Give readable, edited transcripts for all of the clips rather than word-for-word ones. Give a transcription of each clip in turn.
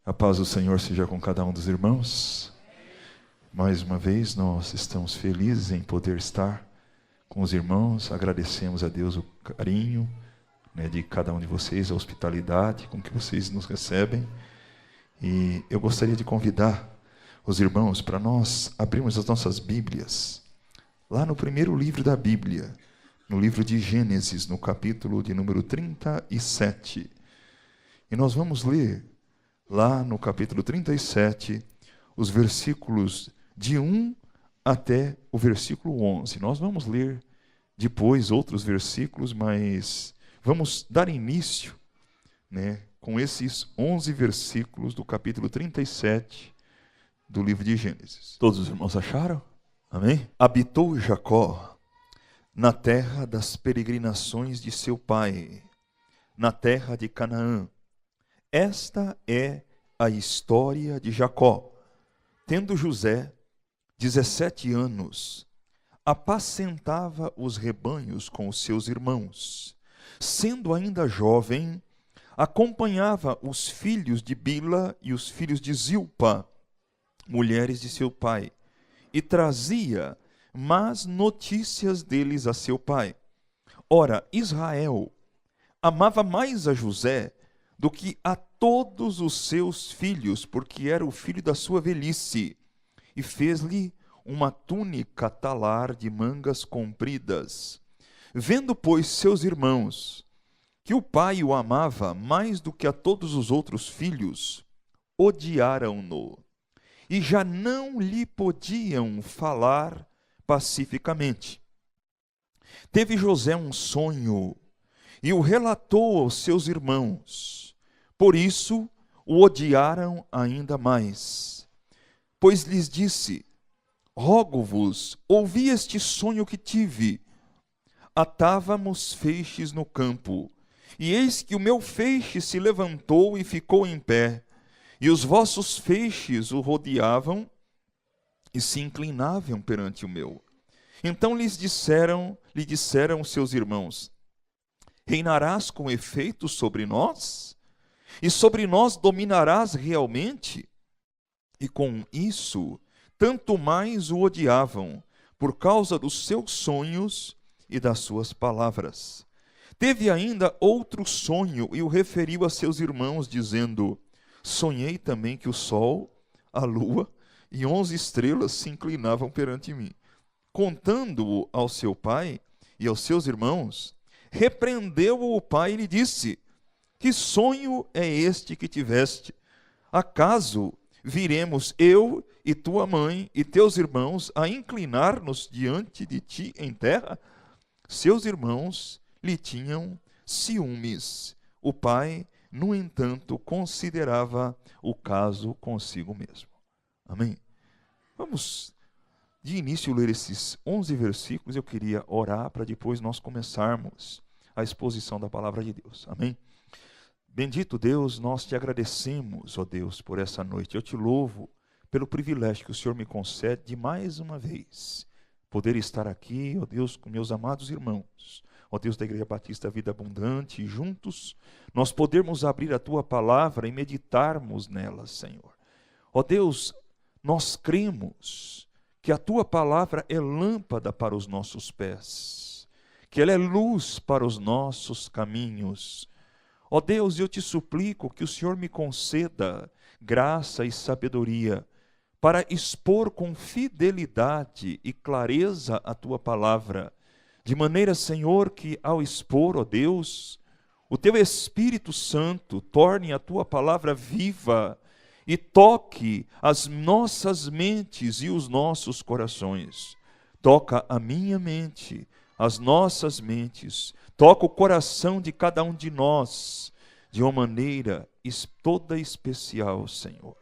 A paz do Senhor seja com cada um dos irmãos. Mais uma vez nós estamos felizes em poder estar com os irmãos. Agradecemos a Deus o carinho, de cada um de vocês, a hospitalidade com que vocês nos recebem. E eu gostaria de convidar os irmãos para nós abrirmos as nossas Bíblias lá no primeiro livro da Bíblia, no livro de Gênesis, no capítulo de número 37. E nós vamos ler lá no capítulo 37, os versículos de 1 até o versículo 11. Nós vamos ler depois outros versículos, mas vamos dar início, com esses 11 versículos do capítulo 37 do livro de Gênesis. Todos os irmãos acharam? Amém? Habitou Jacó na terra das peregrinações de seu pai, na terra de Canaã. Esta é a história de Jacó. Tendo José 17 anos, apacentava os rebanhos com os seus irmãos. Sendo ainda jovem, acompanhava os filhos de Bila e os filhos de Zilpa, mulheres de seu pai, e trazia más notícias deles a seu pai. Ora, Israel amava mais a José do que a todos os seus filhos, porque era o filho da sua velhice, e fez-lhe uma túnica talar de mangas compridas. Vendo, pois, seus irmãos que o pai o amava mais do que a todos os outros filhos, odiaram-no, e já não lhe podiam falar pacificamente. Teve José um sonho, e o relatou aos seus irmãos. Por isso o odiaram ainda mais. Pois lhes disse: rogo-vos, ouvi este sonho que tive. Atávamos feixes no campo, e eis que o meu feixe se levantou e ficou em pé, e os vossos feixes o rodeavam e se inclinavam perante o meu. Então lhe disseram seus irmãos: reinarás com efeito sobre nós? E sobre nós dominarás realmente? E com isso, tanto mais o odiavam, por causa dos seus sonhos e das suas palavras. Teve ainda outro sonho e o referiu a seus irmãos, dizendo: sonhei também que o sol, a lua e 11 estrelas se inclinavam perante mim. Contando-o ao seu pai e aos seus irmãos, repreendeu-o o pai e lhe disse: que sonho é este que tiveste? Acaso viremos eu e tua mãe e teus irmãos a inclinar-nos diante de ti em terra? Seus irmãos lhe tinham ciúmes. O pai, no entanto, considerava o caso consigo mesmo. Amém? Vamos de início ler esses 11 versículos. Eu queria orar para depois nós começarmos a exposição da palavra de Deus. Amém? Bendito Deus, nós te agradecemos, ó Deus, por essa noite. Eu te louvo pelo privilégio que o Senhor me concede de mais uma vez poder estar aqui, ó Deus, com meus amados irmãos, ó Deus da Igreja Batista Vida Abundante, e juntos nós podermos abrir a tua palavra e meditarmos nela, Senhor. Ó Deus, nós cremos que a tua palavra é lâmpada para os nossos pés, que ela é luz para os nossos caminhos. Ó Deus, eu te suplico que o Senhor me conceda graça e sabedoria para expor com fidelidade e clareza a tua palavra, de maneira, Senhor, que ao expor, ó Deus, o teu Espírito Santo torne a tua palavra viva e toque as nossas mentes e os nossos corações. Toca a minha mente, as nossas mentes, toca o coração de cada um de nós, de uma maneira toda especial, Senhor,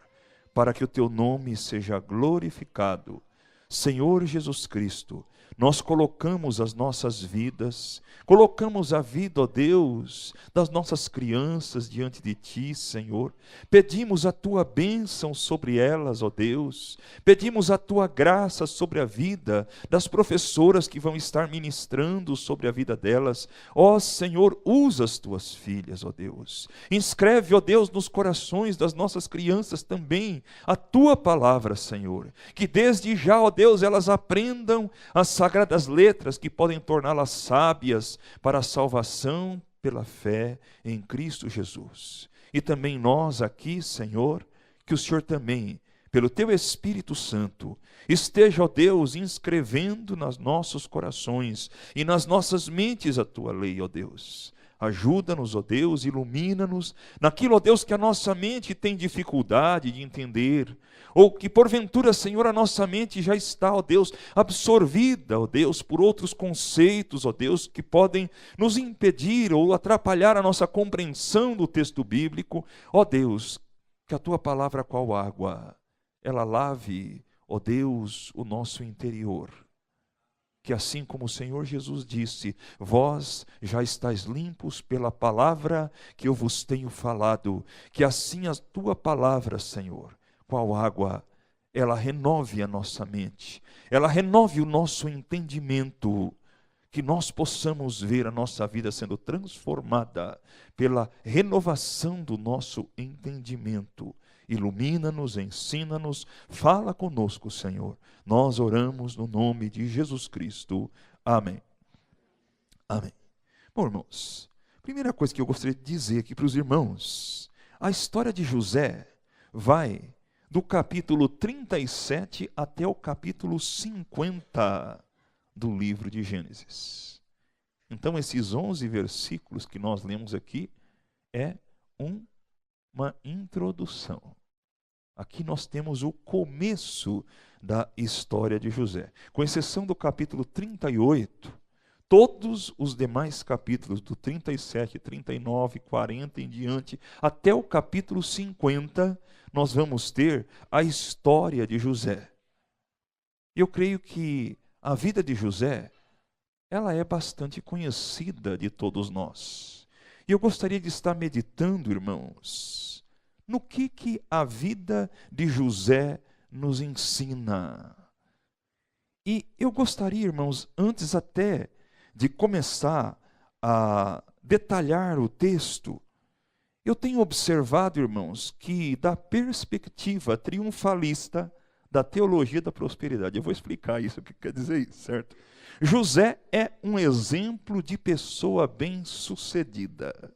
para que o teu nome seja glorificado. Senhor Jesus Cristo, nós colocamos as nossas vidas, colocamos a vida, ó Deus, das nossas crianças diante de Ti, Senhor. Pedimos a Tua bênção sobre elas, ó Deus. Pedimos a Tua graça sobre a vida das professoras que vão estar ministrando sobre a vida delas. Ó Senhor, usa as Tuas filhas, ó Deus. Inscreve, ó Deus, nos corações das nossas crianças também a Tua palavra, Senhor. Que desde já, ó Deus, elas aprendam as sagradas letras que podem torná-las sábias para a salvação pela fé em Cristo Jesus. E também nós aqui, Senhor, que o Senhor também, pelo Teu Espírito Santo, esteja, ó Deus, inscrevendo nos nossos corações e nas nossas mentes a Tua lei, ó Deus. Ajuda-nos, ó Deus, ilumina-nos naquilo, ó Deus, que a nossa mente tem dificuldade de entender, ou que porventura, Senhor, a nossa mente já está, ó Deus, absorvida, ó Deus, por outros conceitos, ó Deus, que podem nos impedir ou atrapalhar a nossa compreensão do texto bíblico. Ó Deus, que a Tua palavra, qual água, ela lave, ó Deus, o nosso interior. Que assim como o Senhor Jesus disse, vós já estáis limpos pela palavra que eu vos tenho falado, que assim a Tua palavra, Senhor, qual água, ela renove a nossa mente, ela renove o nosso entendimento, que nós possamos ver a nossa vida sendo transformada pela renovação do nosso entendimento. Ilumina-nos, ensina-nos, fala conosco, Senhor. Nós oramos no nome de Jesus Cristo. Amém. Amém. Bom, irmãos, primeira coisa que eu gostaria de dizer aqui para os irmãos, a história de José vai do capítulo 37 até o capítulo 50 do livro de Gênesis. Então, esses 11 versículos que nós lemos aqui é uma introdução. Aqui nós temos o começo da história de José. Com exceção do capítulo 38, todos os demais capítulos, do 37, 39, 40 em diante, até o capítulo 50, nós vamos ter a história de José. Eu creio que a vida de José, ela é bastante conhecida de todos nós. E eu gostaria de estar meditando, irmãos, no que a vida de José nos ensina. E eu gostaria, irmãos, antes até de começar a detalhar o texto, eu tenho observado, irmãos, que da perspectiva triunfalista da teologia da prosperidade, eu vou explicar isso, o que quer dizer isso, certo? José é um exemplo de pessoa bem-sucedida.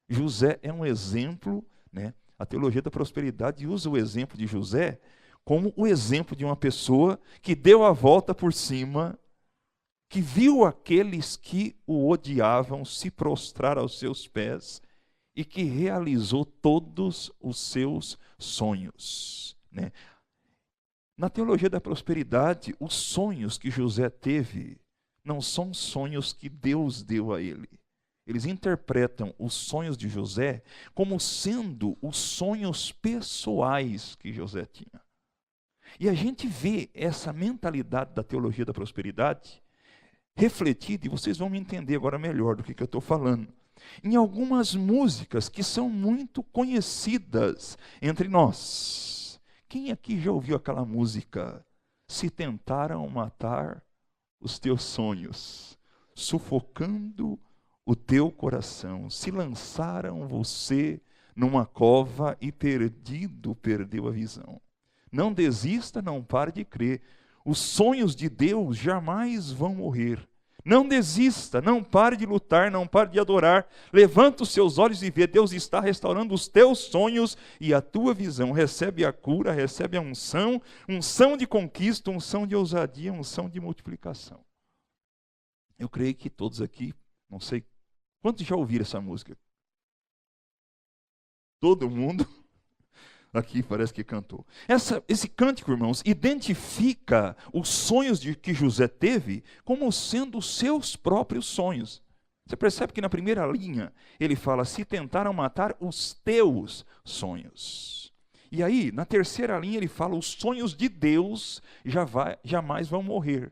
José é um exemplo, né? A teologia da prosperidade usa o exemplo de José como o exemplo de uma pessoa que deu a volta por cima, que viu aqueles que o odiavam se prostrar aos seus pés e que realizou todos os seus sonhos, né? Na teologia da prosperidade, os sonhos que José teve não são sonhos que Deus deu a ele. Eles interpretam os sonhos de José como sendo os sonhos pessoais que José tinha. E a gente vê essa mentalidade da teologia da prosperidade refletida, e vocês vão me entender agora melhor do que eu estou falando, em algumas músicas que são muito conhecidas entre nós. Quem aqui já ouviu aquela música? Se tentaram matar os teus sonhos, sufocando o teu coração, se lançaram você numa cova e perdeu a visão. Não desista, não pare de crer. Os sonhos de Deus jamais vão morrer. Não desista, não pare de lutar, não pare de adorar. Levanta os seus olhos e vê, Deus está restaurando os teus sonhos e a tua visão. Recebe a cura, recebe a unção, unção de conquista, unção de ousadia, unção de multiplicação. Eu creio que todos aqui, não sei, quantos já ouviram essa música? Todo mundo aqui parece que cantou. Esse cântico, irmãos, identifica os sonhos que José teve como sendo os seus próprios sonhos. Você percebe que na primeira linha ele fala, se tentaram matar os teus sonhos. E aí, na terceira linha ele fala, os sonhos de Deus jamais vão morrer.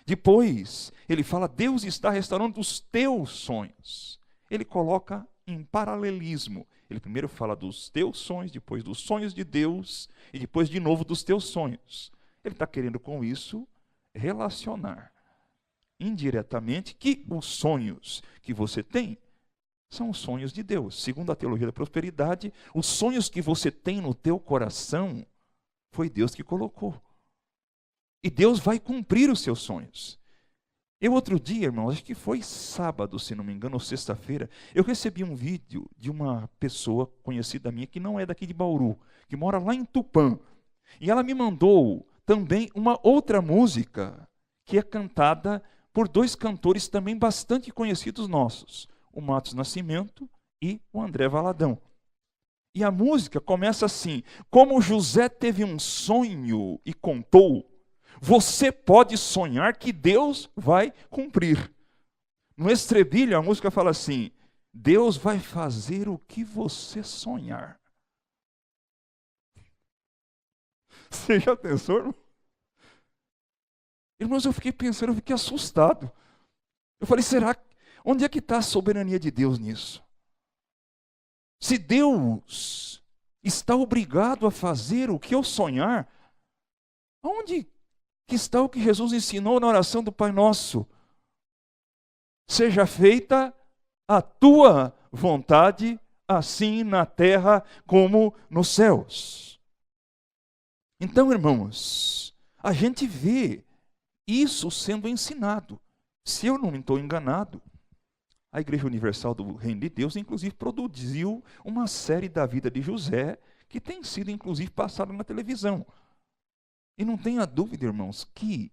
Depois, ele fala, Deus está restaurando os teus sonhos. Ele coloca em paralelismo. Ele primeiro fala dos teus sonhos, depois dos sonhos de Deus, e depois de novo dos teus sonhos. Ele está querendo com isso relacionar indiretamente que os sonhos que você tem são os sonhos de Deus. Segundo a teologia da prosperidade, os sonhos que você tem no teu coração foi Deus que colocou. E Deus vai cumprir os seus sonhos. Eu outro dia, irmãos, acho que foi sábado, se não me engano, ou sexta-feira, eu recebi um vídeo de uma pessoa conhecida minha que não é daqui de Bauru, que mora lá em Tupã. E ela me mandou também uma outra música que é cantada por dois cantores também bastante conhecidos nossos, o Matos Nascimento e o André Valadão. E a música começa assim: como José teve um sonho e contou, você pode sonhar que Deus vai cumprir. No estribilho a música fala assim: Deus vai fazer o que você sonhar. Você já pensou, irmão? Irmãos, eu fiquei pensando, eu fiquei assustado. Eu falei, onde é que está a soberania de Deus nisso? Se Deus está obrigado a fazer o que eu sonhar, onde que está o que Jesus ensinou na oração do Pai Nosso? Seja feita a tua vontade, assim na terra como nos céus. Então, irmãos, a gente vê isso sendo ensinado. Se eu não estou enganado, a Igreja Universal do Reino de Deus, inclusive, produziu uma série da vida de José, que tem sido, inclusive, passada na televisão. E não tenha dúvida, irmãos, que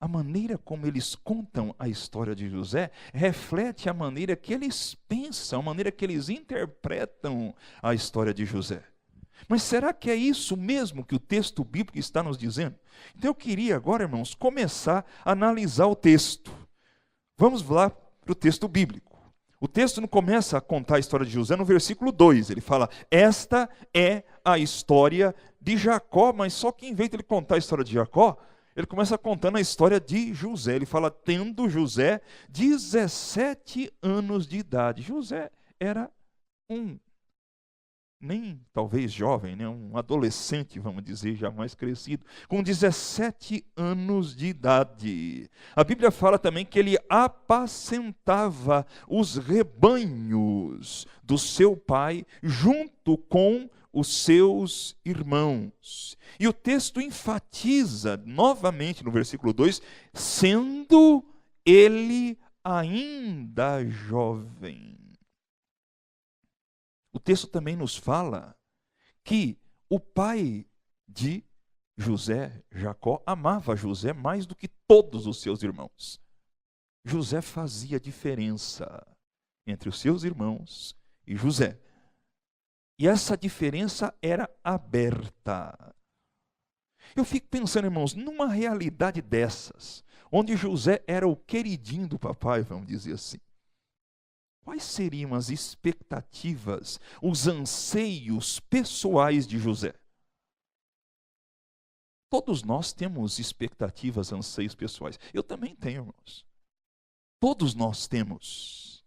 a maneira como eles contam a história de José reflete a maneira que eles pensam, a maneira que eles interpretam a história de José. Mas será que é isso mesmo que o texto bíblico está nos dizendo? Então eu queria agora, irmãos, começar a analisar o texto. Vamos lá para o texto bíblico. O texto não começa a contar a história de José no versículo 2. Ele fala, esta é a história de Jacó, mas só que em vez de ele contar a história de Jacó, ele começa contando a história de José. Ele fala, tendo José 17 anos de idade. José era nem talvez jovem, né? Um adolescente, vamos dizer, já mais crescido, com 17 anos de idade. A Bíblia fala também que ele apacentava os rebanhos do seu pai junto com os seus irmãos. E o texto enfatiza novamente no versículo 2, sendo ele ainda jovem. O texto também nos fala que o pai de José, Jacó, amava José mais do que todos os seus irmãos. José fazia diferença entre os seus irmãos e José. E essa diferença era aberta. Eu fico pensando, irmãos, numa realidade dessas, onde José era o queridinho do papai, vamos dizer assim. Quais seriam as expectativas, os anseios pessoais de José? Todos nós temos expectativas, anseios pessoais. Eu também tenho, irmãos. Todos nós temos.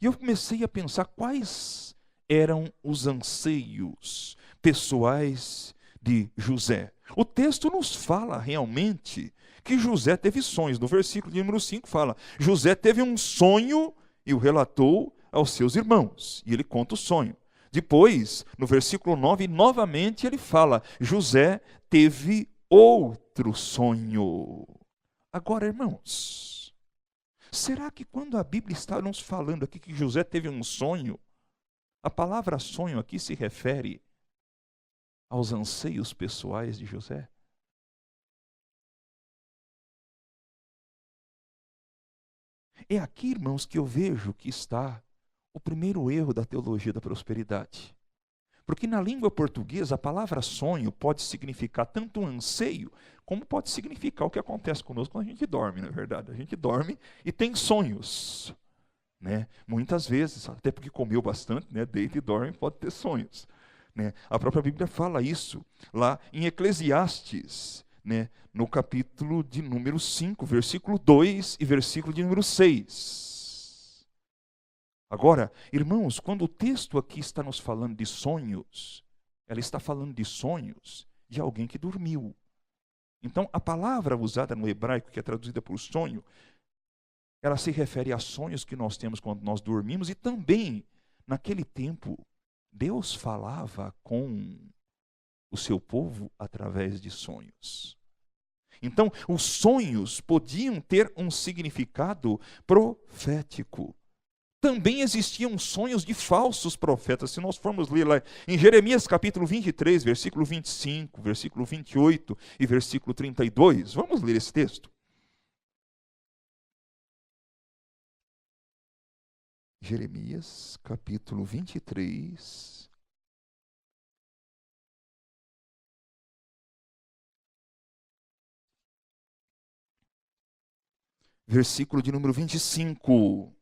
E eu comecei a pensar quais eram os anseios pessoais de José. O texto nos fala realmente que José teve sonhos. No versículo de número 5 fala, José teve um sonho e o relatou aos seus irmãos. E ele conta o sonho. Depois, no versículo 9, novamente ele fala, José teve outro sonho. Agora, irmãos, será que quando a Bíblia está nos falando aqui que José teve um sonho, a palavra sonho aqui se refere aos anseios pessoais de José? É aqui, irmãos, que eu vejo que está o primeiro erro da teologia da prosperidade. Porque na língua portuguesa a palavra sonho pode significar tanto um anseio, como pode significar o que acontece conosco quando a gente dorme, não é verdade? A gente dorme e tem sonhos, né? Muitas vezes, até porque comeu bastante, né? Deita e dorme, pode ter sonhos, né? A própria Bíblia fala isso lá em Eclesiastes. né, no capítulo de número 5, versículo 2 e versículo de número 6. Agora, irmãos, quando o texto aqui está nos falando de sonhos, ela está falando de sonhos de alguém que dormiu. Então, a palavra usada no hebraico, que é traduzida por sonho, ela se refere a sonhos que nós temos quando nós dormimos, e também, naquele tempo, Deus falava com o seu povo através de sonhos. Então, os sonhos podiam ter um significado profético. Também existiam sonhos de falsos profetas. Se nós formos ler lá em Jeremias capítulo 23, versículo 25, versículo 28 e versículo 32, vamos ler esse texto. Jeremias capítulo 23, versículo de número 25.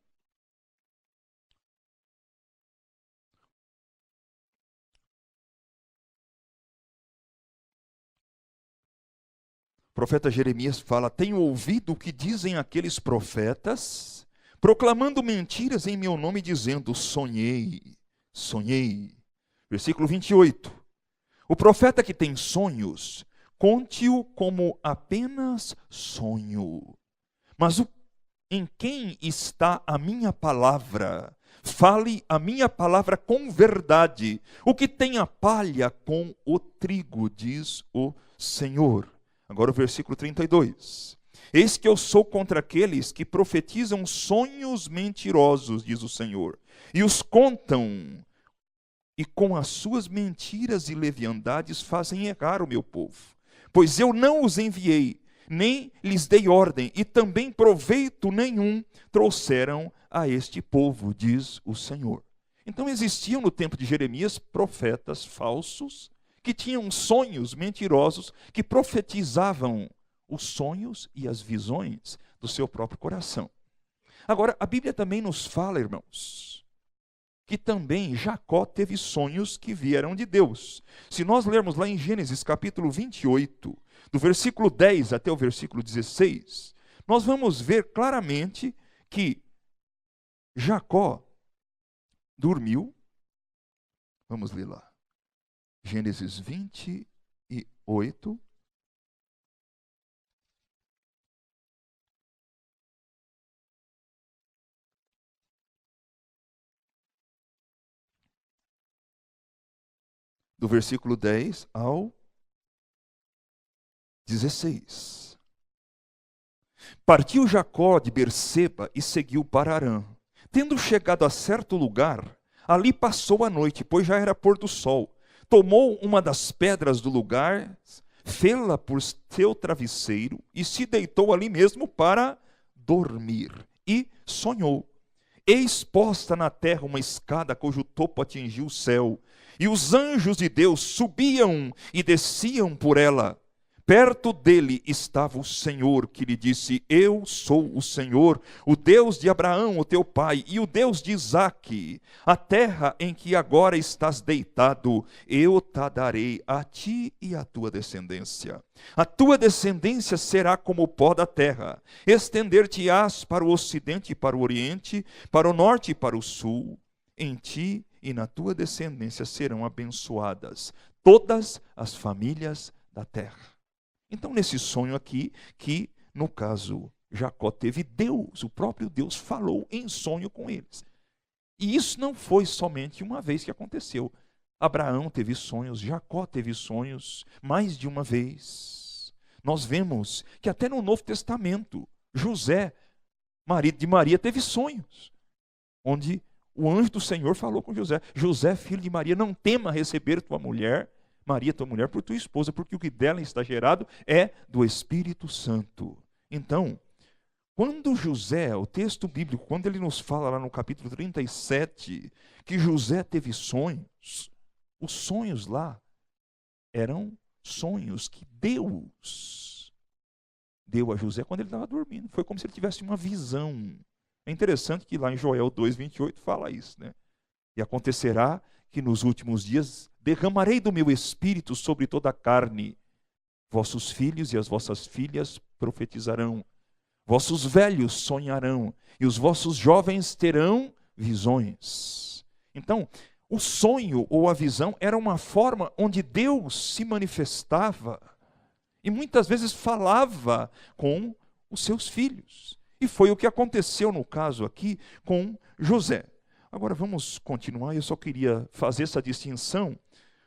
O profeta Jeremias fala: tenho ouvido o que dizem aqueles profetas, proclamando mentiras em meu nome, dizendo, sonhei, sonhei. Versículo 28. O profeta que tem sonhos, conte-o como apenas sonho. Mas em quem está a minha palavra? Fale a minha palavra com verdade. O que tem a palha com o trigo, diz o Senhor. Agora o versículo 32. Eis que eu sou contra aqueles que profetizam sonhos mentirosos, diz o Senhor, e os contam, e com as suas mentiras e leviandades fazem errar o meu povo. Pois eu não os enviei, nem lhes dei ordem, e também proveito nenhum trouxeram a este povo, diz o Senhor. Então existiam no tempo de Jeremias profetas falsos, que tinham sonhos mentirosos, que profetizavam os sonhos e as visões do seu próprio coração. Agora, a Bíblia também nos fala, irmãos, que também Jacó teve sonhos que vieram de Deus. Se nós lermos lá em Gênesis capítulo 28, do versículo 10 até o versículo 16, nós vamos ver claramente que Jacó dormiu. Vamos ler lá. Gênesis 28. Do versículo 10 ao 16. Partiu Jacó de Berseba e seguiu para Harã. Tendo chegado a certo lugar, ali passou a noite, pois já era pôr do sol. Tomou uma das pedras do lugar, fê-la por seu travesseiro e se deitou ali mesmo para dormir. E sonhou. Eis posta na terra uma escada cujo topo atingiu o céu, e os anjos de Deus subiam e desciam por ela. Perto dele estava o Senhor, que lhe disse: eu sou o Senhor, o Deus de Abraão, o teu pai, e o Deus de Isaque. A terra em que agora estás deitado, eu te darei a ti e à tua descendência. A tua descendência será como o pó da terra. Estender-te-ás para o ocidente e para o oriente, para o norte e para o sul. Em ti e na tua descendência serão abençoadas todas as famílias da terra. Então, nesse sonho aqui, que no caso Jacó teve Deus, o próprio Deus falou em sonho com eles. E isso não foi somente uma vez que aconteceu. Abraão teve sonhos, Jacó teve sonhos mais de uma vez. Nós vemos que até no Novo Testamento, José, marido de Maria, teve sonhos, onde o anjo do Senhor falou com José: José, filho de Maria, não tema receber tua mulher, Maria, tua mulher, por tua esposa, porque o que dela está gerado é do Espírito Santo. Então, quando José, o texto bíblico, quando ele nos fala lá no capítulo 37, que José teve sonhos, os sonhos lá eram sonhos que Deus deu a José quando ele estava dormindo. Foi como se ele tivesse uma visão. É interessante que lá em Joel 2:28 fala isso, né? E acontecerá que nos últimos dias derramarei do meu espírito sobre toda a carne. Vossos filhos e as vossas filhas profetizarão. Vossos velhos sonharão, e os vossos jovens terão visões. Então, o sonho ou a visão era uma forma onde Deus se manifestava e muitas vezes falava com os seus filhos. E foi o que aconteceu no caso aqui com José. Agora vamos continuar, eu só queria fazer essa distinção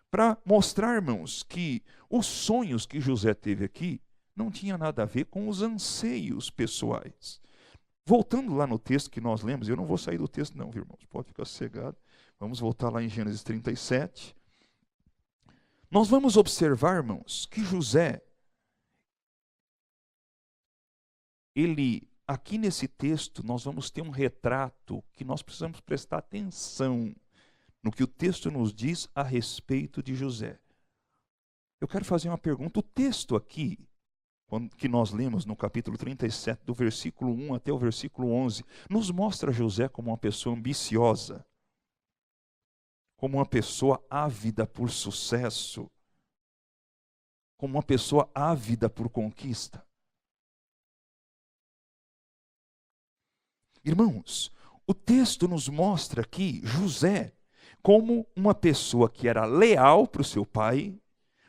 para mostrar, irmãos, que os sonhos que José teve aqui não tinha nada a ver com os anseios pessoais. Voltando lá no texto que nós lemos, eu não vou sair do texto não, viu, irmãos? Pode ficar sossegado. Vamos voltar lá em Gênesis 37. Nós vamos observar, irmãos, que José, aqui nesse texto, nós vamos ter um retrato que nós precisamos prestar atenção no que o texto nos diz a respeito de José. Eu quero fazer uma pergunta. O texto aqui, que nós lemos no capítulo 37, do versículo 1 até o versículo 11, nos mostra José como uma pessoa ambiciosa, como uma pessoa ávida por sucesso, como uma pessoa ávida por conquista. Irmãos, o texto nos mostra aqui José como uma pessoa que era leal para o seu pai,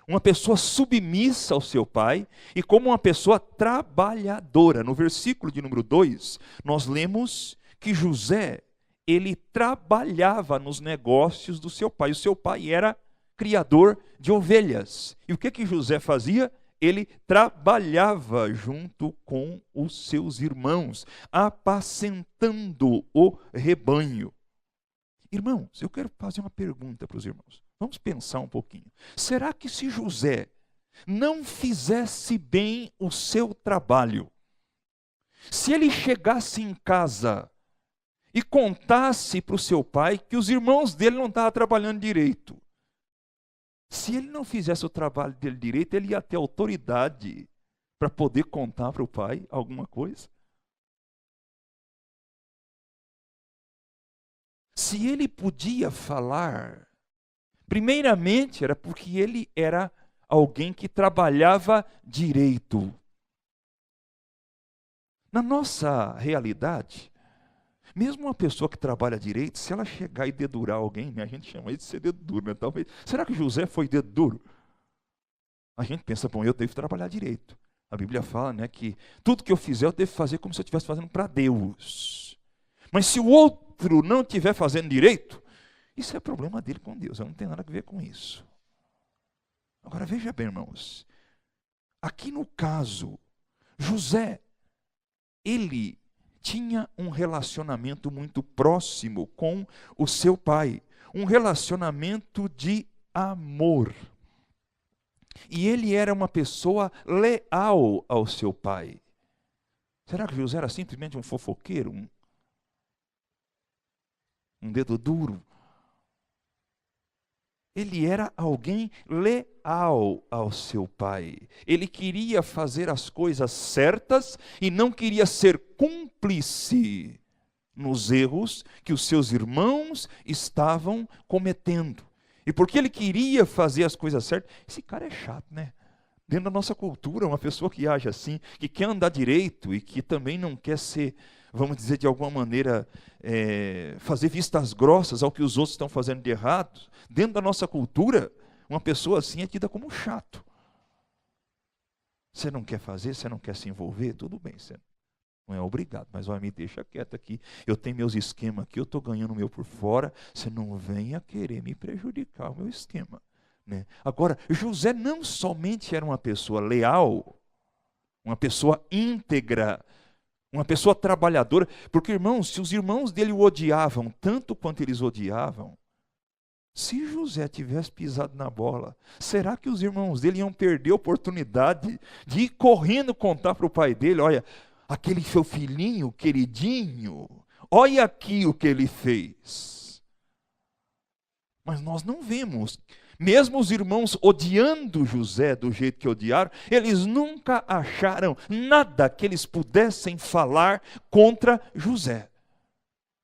uma pessoa submissa ao seu pai e como uma pessoa trabalhadora. No versículo de número 2, nós lemos que José, ele trabalhava nos negócios do seu pai. O seu pai era criador de ovelhas. E o que José fazia? Ele trabalhava junto com os seus irmãos, apacentando o rebanho. Irmãos, eu quero fazer uma pergunta para os irmãos. Vamos pensar um pouquinho. Será que se José não fizesse bem o seu trabalho, se ele chegasse em casa e contasse para o seu pai que os irmãos dele não estavam trabalhando direito, se ele não fizesse o trabalho dele direito, ele ia ter autoridade para poder contar para o pai alguma coisa? Se ele podia falar, primeiramente era porque ele era alguém que trabalhava direito. Na nossa realidade, mesmo uma pessoa que trabalha direito, se ela chegar e dedurar alguém, né, a gente chama isso de ser dedo duro, né? Talvez, será que José foi dedo duro? A gente pensa, bom, eu devo trabalhar direito. A Bíblia fala, né, que tudo que eu fizer eu devo fazer como se eu estivesse fazendo para Deus. Mas se o outro não estiver fazendo direito, isso é problema dele com Deus, eu não tenho nada a ver com isso. Agora veja bem, irmãos, aqui no caso, José, ele tinha um relacionamento muito próximo com o seu pai, um relacionamento de amor. E ele era uma pessoa leal ao seu pai. Será que José era simplesmente um fofoqueiro, um dedo duro? Ele era alguém leal ao seu pai. Ele queria fazer as coisas certas e não queria ser cúmplice nos erros que os seus irmãos estavam cometendo. E porque ele queria fazer as coisas certas, esse cara é chato, né? Dentro da nossa cultura, uma pessoa que age assim, que quer andar direito e que também não quer ser, vamos dizer, de alguma maneira, fazer vistas grossas ao que os outros estão fazendo de errado. Dentro da nossa cultura, uma pessoa assim é tida como chato. Você não quer fazer, você não quer se envolver, tudo bem, você não é obrigado, mas olha, me deixa quieto aqui, eu tenho meus esquemas aqui, eu estou ganhando o meu por fora, você não venha querer me prejudicar o meu esquema. Né? Agora, José não somente era uma pessoa leal, uma pessoa íntegra, uma pessoa trabalhadora, porque, irmãos, se os irmãos dele o odiavam tanto quanto eles odiavam, se José tivesse pisado na bola, será que os irmãos dele iam perder a oportunidade de ir correndo contar para o pai dele, olha, aquele seu filhinho queridinho, olha aqui o que ele fez. Mas nós não vemos. Mesmo os irmãos odiando José do jeito que odiaram, eles nunca acharam nada que eles pudessem falar contra José.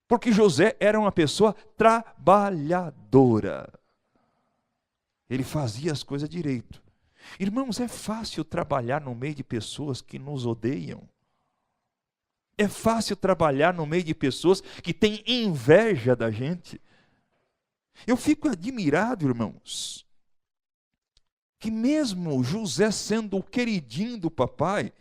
Porque José era uma pessoa trabalhadora. Ele fazia as coisas direito. Irmãos, é fácil trabalhar no meio de pessoas que nos odeiam. É fácil trabalhar no meio de pessoas que têm inveja da gente. Eu fico admirado, irmãos, que mesmo José sendo o queridinho do papai,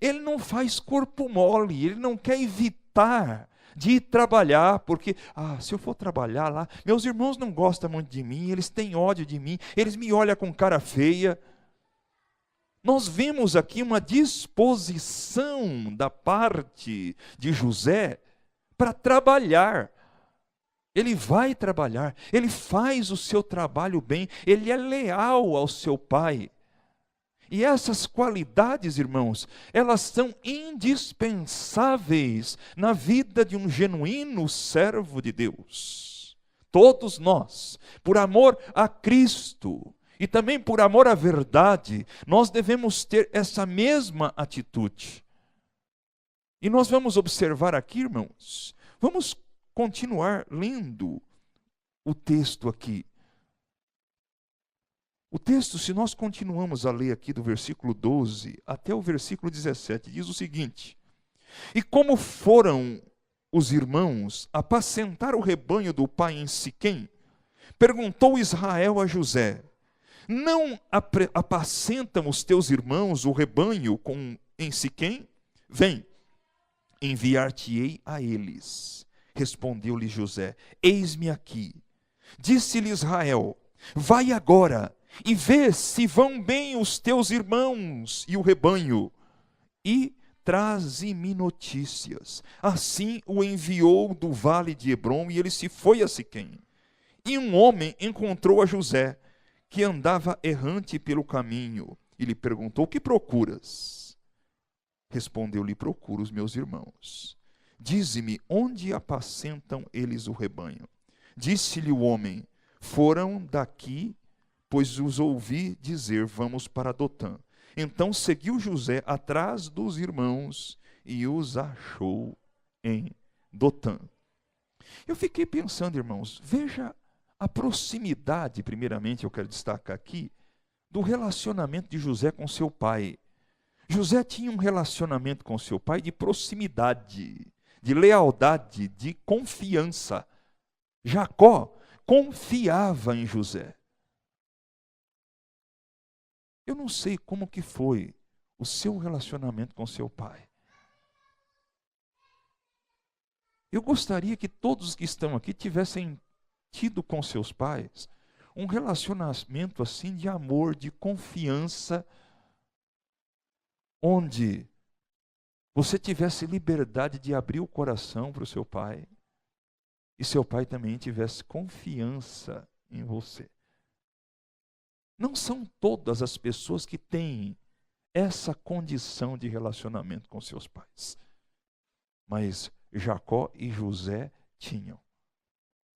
ele não faz corpo mole, ele não quer evitar de ir trabalhar, porque, se eu for trabalhar lá, meus irmãos não gostam muito de mim, eles têm ódio de mim, eles me olham com cara feia. Nós vemos aqui uma disposição da parte de José para trabalhar. Ele vai trabalhar, ele faz o seu trabalho bem, ele é leal ao seu pai. E essas qualidades, irmãos, elas são indispensáveis na vida de um genuíno servo de Deus. Todos nós, por amor a Cristo e também por amor à verdade, nós devemos ter essa mesma atitude. E nós vamos observar aqui, irmãos, vamos continuar lendo o texto aqui. O texto, se nós continuamos a ler aqui do versículo 12 até o versículo 17, diz o seguinte: E como foram os irmãos apacentar o rebanho do pai em Siquém, perguntou Israel a José: Não apacentam os teus irmãos o rebanho em Siquém? Vem, enviar-te-ei a eles. Respondeu-lhe José: Eis-me aqui. Disse-lhe Israel: Vai agora e vê se vão bem os teus irmãos e o rebanho, e traze-me notícias. Assim o enviou do vale de Hebrom, e ele se foi a Siquém. E um homem encontrou a José, que andava errante pelo caminho, e lhe perguntou: O que procuras? Respondeu-lhe: Procuro os meus irmãos. Dize-me, onde apacentam eles o rebanho? Disse-lhe o homem: Foram daqui, pois os ouvi dizer: Vamos para Dotã. Então seguiu José atrás dos irmãos e os achou em Dotã. Eu fiquei pensando, irmãos, veja a proximidade, primeiramente eu quero destacar aqui, do relacionamento de José com seu pai. José tinha um relacionamento com seu pai de proximidade, de lealdade, de confiança. Jacó confiava em José. Eu não sei como que foi o seu relacionamento com seu pai. Eu gostaria que todos que estão aqui tivessem tido com seus pais um relacionamento assim de amor, de confiança, onde você tivesse liberdade de abrir o coração para o seu pai e seu pai também tivesse confiança em você. Não são todas as pessoas que têm essa condição de relacionamento com seus pais, mas Jacó e José tinham.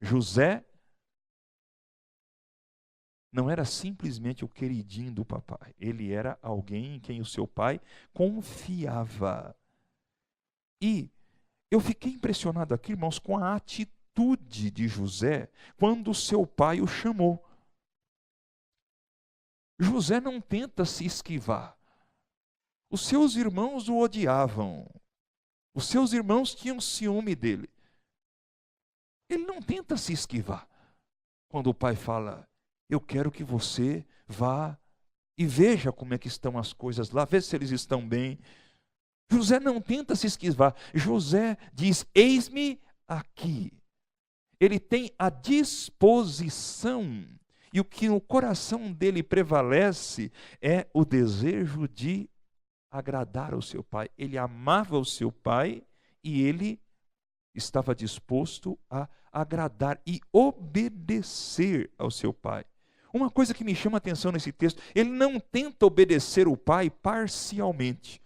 José não era simplesmente o queridinho do papai, ele era alguém em quem o seu pai confiava. E eu fiquei impressionado aqui, irmãos, com a atitude de José quando seu pai o chamou. José não tenta se esquivar. Os seus irmãos o odiavam. Os seus irmãos tinham ciúme dele. Ele não tenta se esquivar. Quando o pai fala: eu quero que você vá e veja como é que estão as coisas lá, veja se eles estão bem. José não tenta se esquivar. José diz: eis-me aqui. Ele tem a disposição, e o que no coração dele prevalece é o desejo de agradar ao seu pai. Ele amava o seu pai e ele estava disposto a agradar e obedecer ao seu pai. Uma coisa que me chama a atenção nesse texto: ele não tenta obedecer o pai parcialmente.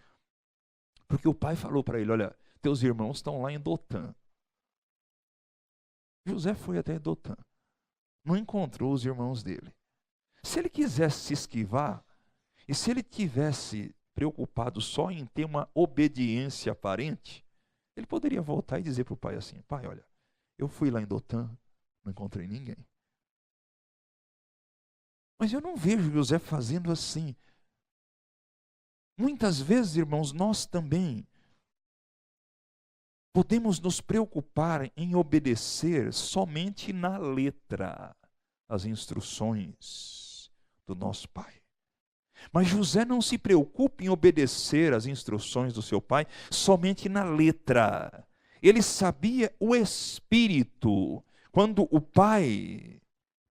Porque o pai falou para ele: olha, teus irmãos estão lá em Dotã. José foi até Dotã, não encontrou os irmãos dele. Se ele quisesse se esquivar, e se ele tivesse preocupado só em ter uma obediência aparente, ele poderia voltar e dizer para o pai assim: pai, olha, eu fui lá em Dotã, não encontrei ninguém. Mas eu não vejo José fazendo assim. Muitas vezes, irmãos, nós também podemos nos preocupar em obedecer somente na letra as instruções do nosso pai. Mas José não se preocupa em obedecer as instruções do seu pai somente na letra. Ele sabia o espírito. Quando o pai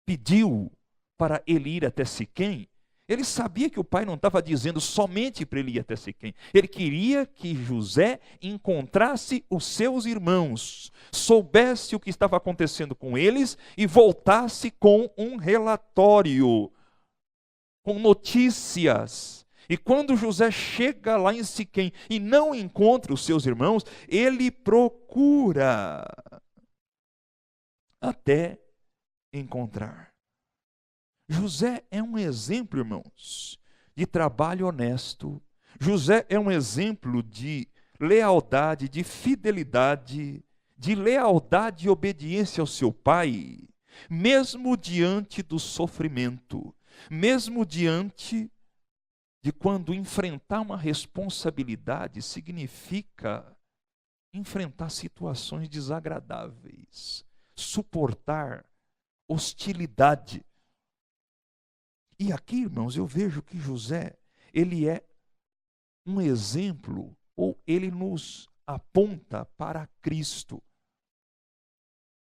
pediu para ele ir até Siquém, ele sabia que o pai não estava dizendo somente para ele ir até Siquém. Ele queria que José encontrasse os seus irmãos, soubesse o que estava acontecendo com eles e voltasse com um relatório, com notícias. E quando José chega lá em Siquém e não encontra os seus irmãos, ele procura até encontrar. José é um exemplo, irmãos, de trabalho honesto. José é um exemplo de lealdade, de fidelidade, de lealdade e obediência ao seu pai, mesmo diante do sofrimento, mesmo diante de quando enfrentar uma responsabilidade significa enfrentar situações desagradáveis, suportar hostilidade. E aqui, irmãos, eu vejo que José, ele é um exemplo, ou ele nos aponta para Cristo.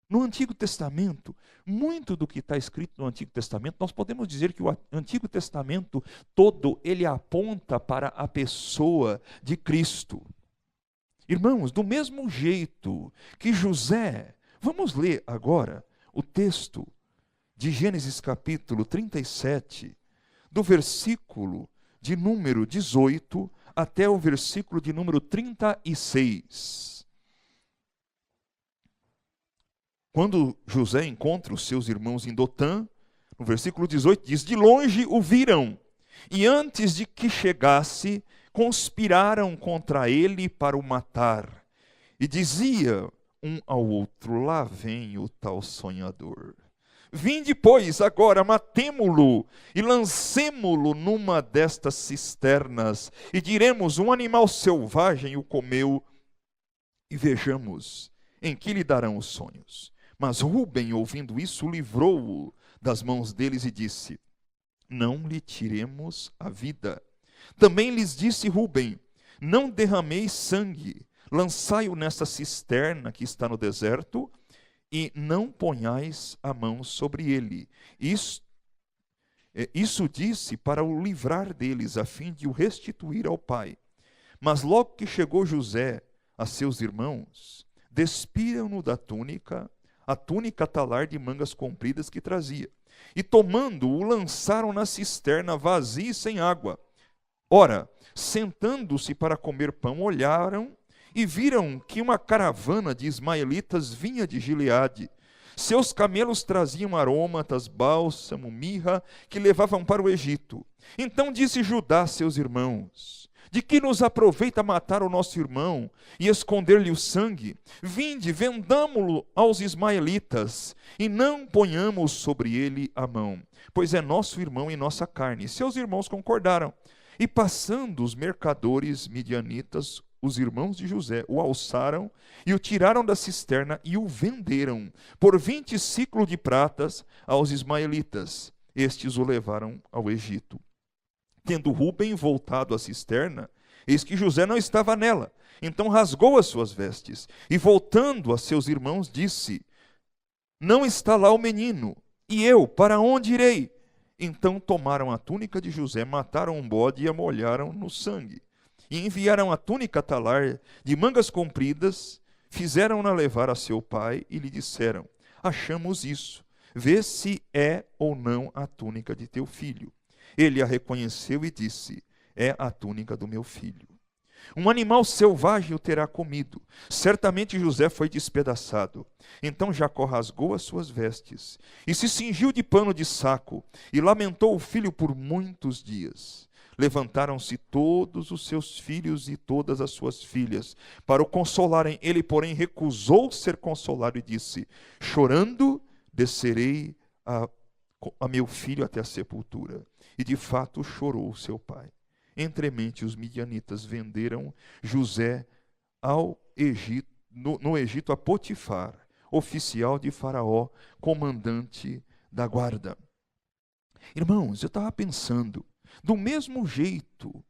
No Antigo Testamento, muito do que está escrito no Antigo Testamento, nós podemos dizer que o Antigo Testamento todo, ele aponta para a pessoa de Cristo. Irmãos, do mesmo jeito que José, vamos ler agora o texto de Gênesis capítulo 37, do versículo de número 18 até o versículo de número 36. Quando José encontra os seus irmãos em Dotã, no versículo 18 diz: de longe o viram, e antes de que chegasse, conspiraram contra ele para o matar. E dizia um ao outro: lá vem o tal sonhador. Vinde, pois, agora, matemo-lo e lancemo-lo numa destas cisternas, e diremos: um animal selvagem o comeu, e vejamos em que lhe darão os sonhos. Mas Rúben, ouvindo isso, livrou-o das mãos deles e disse: não lhe tiremos a vida. Também lhes disse Rúben: não derrameis sangue, lançai-o nessa cisterna que está no deserto, e não ponhais a mão sobre ele. Isso disse para o livrar deles, a fim de o restituir ao pai. Mas logo que chegou José a seus irmãos, despiram-no da túnica, a túnica talar de mangas compridas que trazia. E tomando-o, lançaram na cisterna vazia e sem água. Ora, sentando-se para comer pão, olharam e viram que uma caravana de ismaelitas vinha de Gileade. Seus camelos traziam aromatas, bálsamo, mirra, que levavam para o Egito. Então disse Judá a seus irmãos: de que nos aproveita matar o nosso irmão e esconder-lhe o sangue? Vinde, vendamo-lo aos ismaelitas, e não ponhamos sobre ele a mão, pois é nosso irmão e nossa carne. Seus irmãos concordaram. E passando os mercadores midianitas, os irmãos de José o alçaram e o tiraram da cisterna e o venderam por 20 siclos de pratas aos ismaelitas. Estes o levaram ao Egito. Tendo Rúben voltado à cisterna, eis que José não estava nela. Então rasgou as suas vestes e, voltando a seus irmãos, disse: não está lá o menino, e eu para onde irei? Então tomaram a túnica de José, mataram um bode e a molharam no sangue. E enviaram a túnica talar de mangas compridas, fizeram-na levar a seu pai e lhe disseram: achamos isso, vê se é ou não a túnica de teu filho. Ele a reconheceu e disse: é a túnica do meu filho. Um animal selvagem o terá comido. Certamente José foi despedaçado. Então Jacó rasgou as suas vestes e se cingiu de pano de saco e lamentou o filho por muitos dias. Levantaram-se todos os seus filhos e todas as suas filhas para o consolarem. Ele, porém, recusou ser consolado e disse: chorando descerei a a meu filho até a sepultura. E de fato chorou seu pai. Entremente os midianitas venderam José ao Egito, no Egito a Potifar, oficial de Faraó, comandante da guarda. Irmãos, eu estava pensando, do mesmo jeito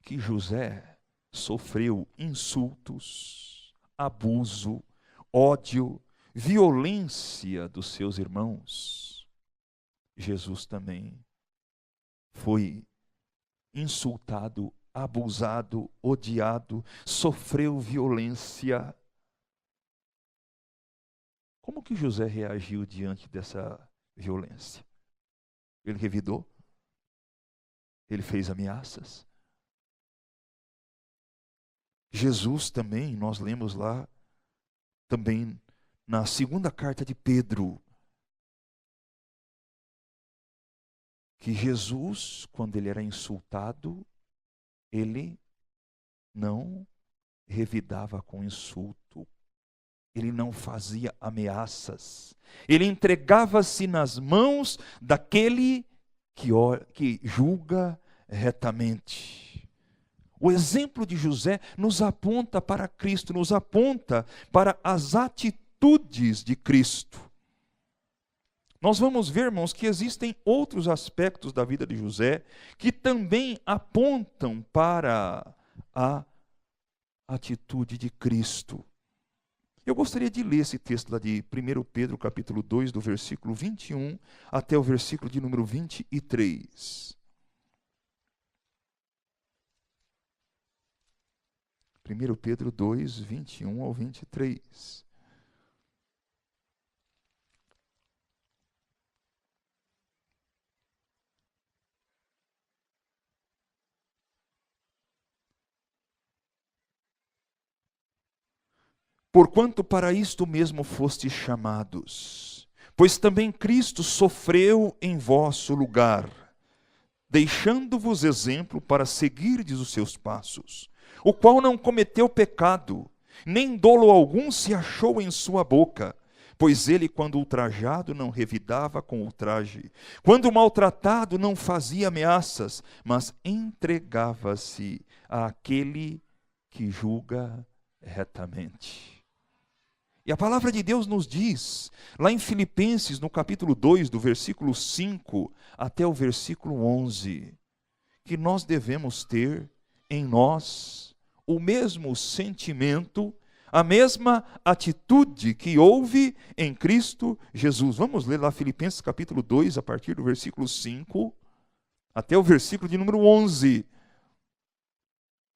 que José sofreu insultos, abuso, ódio, violência dos seus irmãos, Jesus também foi insultado, abusado, odiado, sofreu violência. Como que José reagiu diante dessa violência? Ele revidou? Ele fez ameaças? Jesus também, nós lemos lá, também na segunda carta de Pedro, que Jesus, quando ele era insultado, ele não revidava com insulto, ele não fazia ameaças, ele entregava-se nas mãos daquele que julga retamente. O exemplo de José nos aponta para Cristo, nos aponta para as atitudes de Cristo. Nós vamos ver, irmãos, que existem outros aspectos da vida de José que também apontam para a atitude de Cristo. Eu gostaria de ler esse texto lá de 1 Pedro, capítulo 2, do versículo 21 até o versículo de número 23. 1 Pedro 2, 21 ao 23. Porquanto para isto mesmo fostes chamados, pois também Cristo sofreu em vosso lugar, deixando-vos exemplo para seguirdes os seus passos, o qual não cometeu pecado, nem dolo algum se achou em sua boca, pois ele, quando ultrajado, não revidava com ultraje, quando maltratado, não fazia ameaças, mas entregava-se àquele que julga retamente. E a palavra de Deus nos diz, lá em Filipenses, no capítulo 2, do versículo 5 até o versículo 11, que nós devemos ter em nós o mesmo sentimento, a mesma atitude que houve em Cristo Jesus. Vamos ler lá Filipenses capítulo 2, a partir do versículo 5 até o versículo de número 11.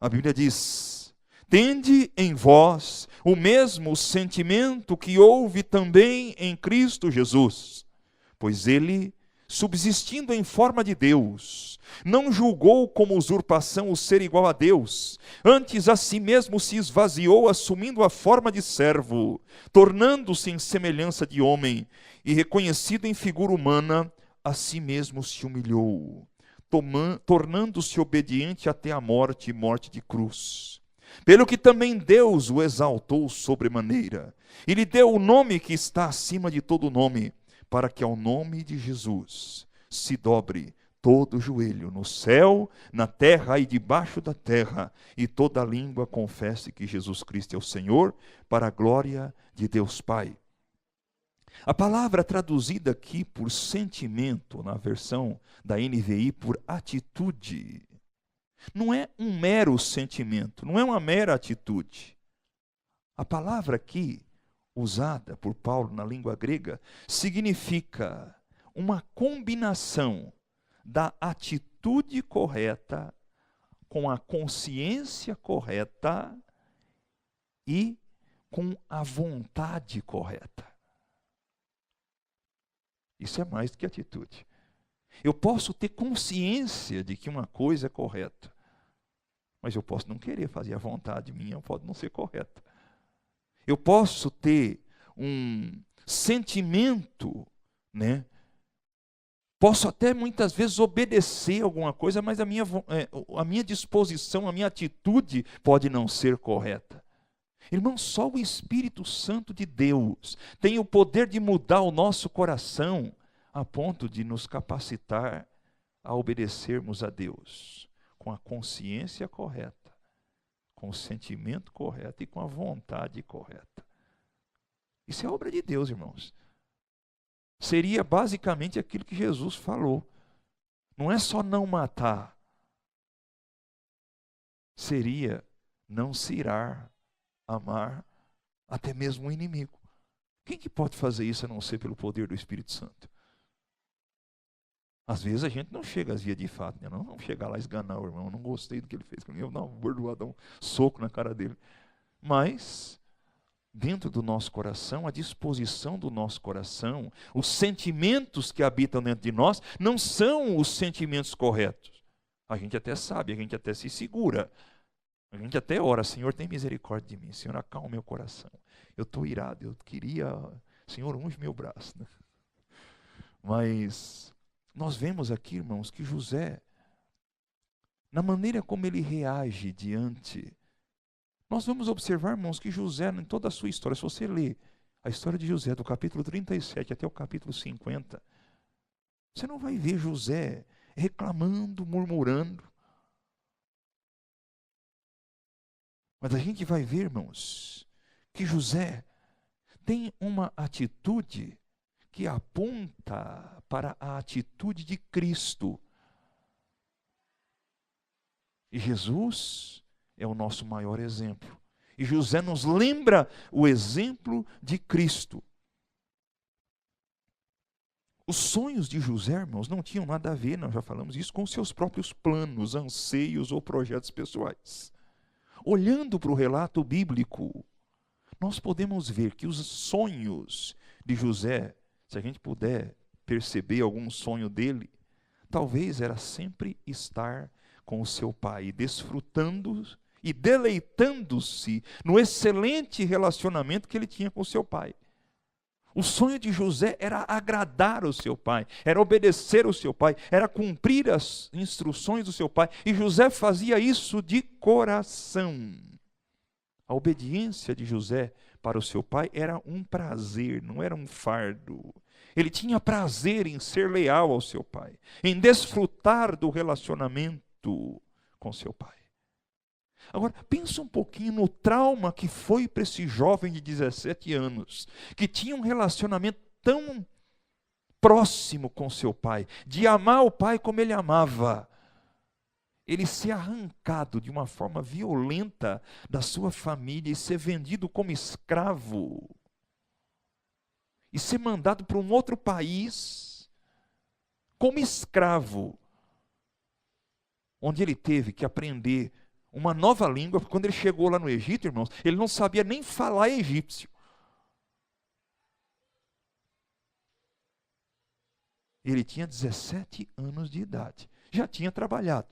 A Bíblia diz: tende em vós o mesmo sentimento que houve também em Cristo Jesus, pois ele, subsistindo em forma de Deus, não julgou como usurpação o ser igual a Deus, antes a si mesmo se esvaziou, assumindo a forma de servo, tornando-se em semelhança de homem, e reconhecido em figura humana, a si mesmo se humilhou, tornando-se obediente até a morte e morte de cruz. Pelo que também Deus o exaltou sobremaneira, e lhe deu o nome que está acima de todo nome, para que ao nome de Jesus se dobre todo o joelho, no céu, na terra e debaixo da terra, e toda língua confesse que Jesus Cristo é o Senhor, para a glória de Deus Pai. A palavra traduzida aqui por sentimento, na versão da NVI, por atitude, não é um mero sentimento, não é uma mera atitude. A palavra aqui, usada por Paulo na língua grega, significa uma combinação da atitude correta com a consciência correta e com a vontade correta. Isso é mais do que atitude. Eu posso ter consciência de que uma coisa é correta, mas eu posso não querer fazer a vontade minha, pode não ser correta. Eu posso ter um sentimento, né? Posso até muitas vezes obedecer alguma coisa, mas a minha disposição, a minha atitude pode não ser correta. Irmão, só o Espírito Santo de Deus tem o poder de mudar o nosso coração, a ponto de nos capacitar a obedecermos a Deus com a consciência correta, com o sentimento correto e com a vontade correta. Isso é obra de Deus, irmãos. Seria basicamente aquilo que Jesus falou. Não é só não matar. Seria não se irar, amar até mesmo o inimigo. Quem que pode fazer isso a não ser pelo poder do Espírito Santo? Às vezes a gente não chega às vias de fato, né? Não chegar lá e esganar o irmão. Eu não gostei do que ele fez comigo. Eu vou dar um bordoadão, um soco na cara dele. Mas dentro do nosso coração, a disposição do nosso coração, os sentimentos que habitam dentro de nós, não são os sentimentos corretos. A gente até sabe, a gente até se segura. A gente até ora, Senhor, tem misericórdia de mim. Senhor, acalma meu coração. Eu estou irado, eu queria... Senhor, unge meu braço. Né? Mas nós vemos aqui, irmãos, que José, na maneira como ele reage diante... Nós vamos observar, irmãos, que José, em toda a sua história, se você ler a história de José, do capítulo 37 até o capítulo 50, você não vai ver José reclamando, murmurando. Mas a gente vai ver, irmãos, que José tem uma atitude que aponta para a atitude de Cristo. E Jesus é o nosso maior exemplo. E José nos lembra o exemplo de Cristo. Os sonhos de José, irmãos, não tinham nada a ver, nós já falamos isso, com seus próprios planos, anseios ou projetos pessoais. Olhando para o relato bíblico, nós podemos ver que os sonhos de José, se a gente puder perceber algum sonho dele, talvez era sempre estar com o seu pai, desfrutando e deleitando-se no excelente relacionamento que ele tinha com o seu pai. O sonho de José era agradar o seu pai, era obedecer ao seu pai, era cumprir as instruções do seu pai. E José fazia isso de coração. A obediência de José para o seu pai era um prazer, não era um fardo. Ele tinha prazer em ser leal ao seu pai, em desfrutar do relacionamento com seu pai. Agora, pensa um pouquinho no trauma que foi para esse jovem de 17 anos, que tinha um relacionamento tão próximo com seu pai, de amar o pai como ele amava. Ele ser arrancado de uma forma violenta da sua família e ser vendido como escravo. E ser mandado para um outro país como escravo, onde ele teve que aprender uma nova língua, porque quando ele chegou lá no Egito, irmãos, ele não sabia nem falar egípcio. Ele tinha 17 anos de idade, já tinha trabalhado.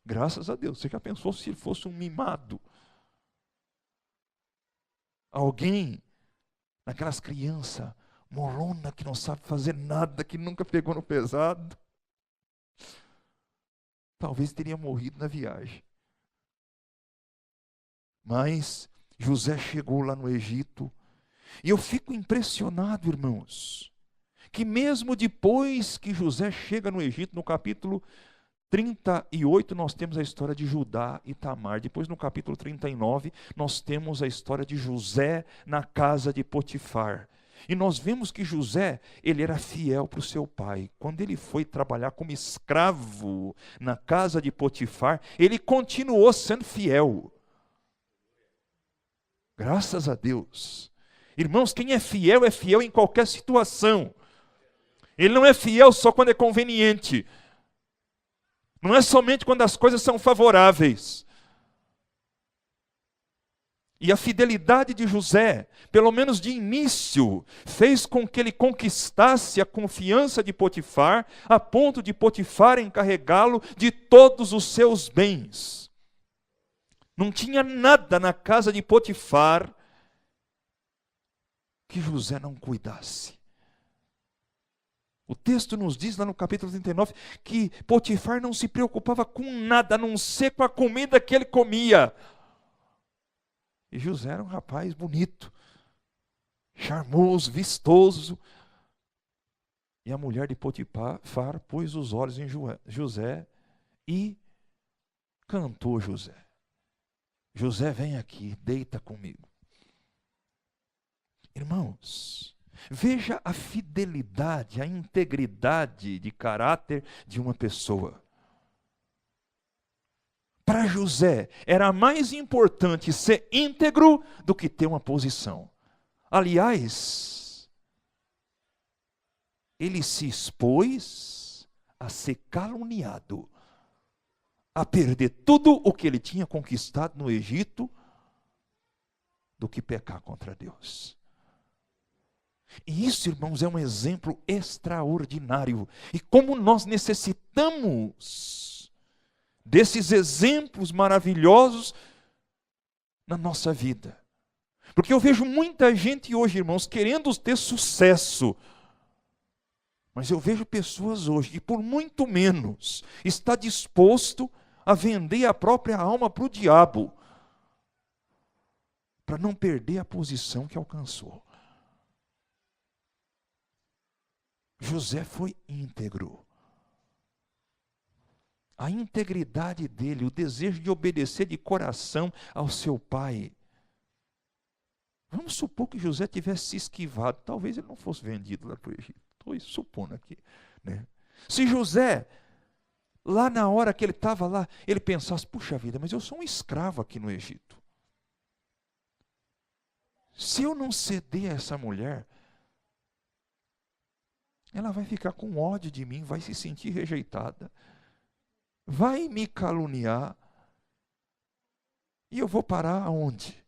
Graças a Deus, você já pensou se ele fosse um mimado? Alguém, naquelas crianças morona que não sabe fazer nada, que nunca pegou no pesado, talvez teria morrido na viagem. Mas José chegou lá no Egito, e eu fico impressionado, irmãos, que mesmo depois que José chega no Egito, no capítulo 38, nós temos a história de Judá e Tamar. Depois, no capítulo 39, nós temos a história de José na casa de Potifar. E nós vemos que José, ele era fiel para o seu pai. Quando ele foi trabalhar como escravo na casa de Potifar, ele continuou sendo fiel. Graças a Deus. Irmãos, quem é fiel em qualquer situação. Ele não é fiel só quando é conveniente. Não é somente quando as coisas são favoráveis. E a fidelidade de José, pelo menos de início, fez com que ele conquistasse a confiança de Potifar, a ponto de Potifar encarregá-lo de todos os seus bens. Não tinha nada na casa de Potifar que José não cuidasse. O texto nos diz lá no capítulo 39 que Potifar não se preocupava com nada, a não ser com a comida que ele comia. E José era um rapaz bonito, charmoso, vistoso. E a mulher de Potifar pôs os olhos em José e cantou José. José, vem aqui, deita comigo. Irmãos, veja a fidelidade, a integridade de caráter de uma pessoa. Para José, era mais importante ser íntegro do que ter uma posição. Aliás, ele se expôs a ser caluniado, a perder tudo o que ele tinha conquistado no Egito, do que pecar contra Deus. E isso, irmãos, é um exemplo extraordinário. E como nós necessitamos desses exemplos maravilhosos na nossa vida. Porque eu vejo muita gente hoje, irmãos, querendo ter sucesso. Mas eu vejo pessoas hoje que por muito menos está disposto a vender a própria alma para o diabo, para não perder a posição que alcançou. José foi íntegro. A integridade dele, o desejo de obedecer de coração ao seu pai. Vamos supor que José tivesse se esquivado, talvez ele não fosse vendido lá para o Egito. Estou supondo aqui, né? Se José, lá na hora que ele estava lá, ele pensasse, puxa vida, mas eu sou um escravo aqui no Egito. Se eu não ceder a essa mulher, ela vai ficar com ódio de mim, vai se sentir rejeitada, vai me caluniar, e eu vou parar aonde?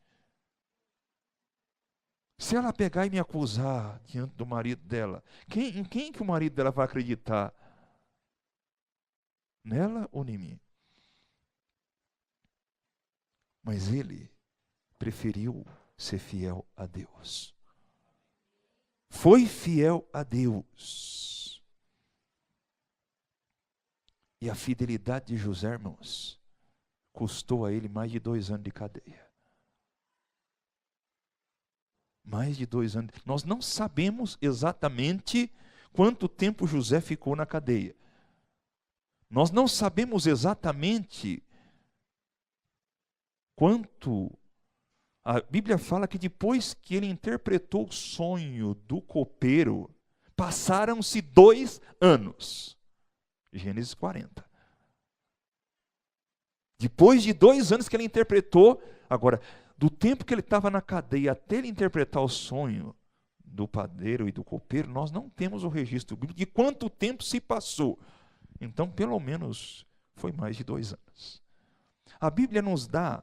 Se ela pegar e me acusar diante do marido dela, em quem que o marido dela vai acreditar? Nela ou em mim? Mas ele preferiu ser fiel a Deus. Foi fiel a Deus. E a fidelidade de José, irmãos, custou a ele mais de 2 anos de cadeia. Mais de 2 anos. Nós não sabemos exatamente quanto tempo José ficou na cadeia. Nós não sabemos exatamente quanto. A Bíblia fala que depois que ele interpretou o sonho do copeiro, passaram-se 2 anos. Gênesis 40. Depois de 2 anos que ele interpretou, agora, do tempo que ele estava na cadeia até ele interpretar o sonho do padeiro e do copeiro, nós não temos o registro bíblico de quanto tempo se passou. Então, pelo menos, foi mais de 2 anos. A Bíblia nos dá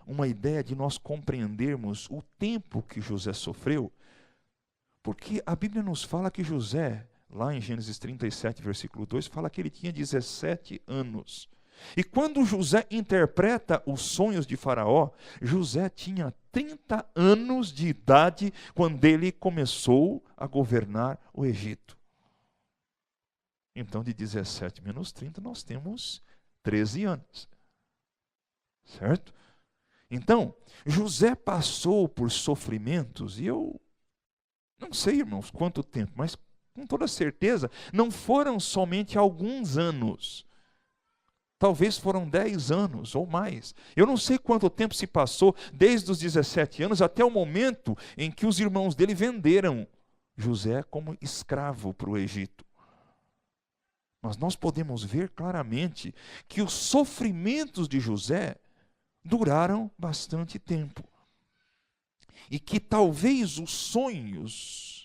uma ideia de nós compreendermos o tempo que José sofreu, porque a Bíblia nos fala que José, lá em Gênesis 37, versículo 2, fala que ele tinha 17 anos. E quando José interpreta os sonhos de Faraó, José tinha 30 anos de idade quando ele começou a governar o Egito. Então, de 17 menos 30, nós temos 13 anos. Certo? Então, José passou por sofrimentos, e eu não sei, irmãos, quanto tempo, mas com toda certeza, não foram somente alguns anos. Talvez foram 10 anos ou mais. Eu não sei quanto tempo se passou, desde os 17 anos até o momento em que os irmãos dele venderam José como escravo para o Egito. Mas nós podemos ver claramente que os sofrimentos de José duraram bastante tempo. E que talvez os sonhos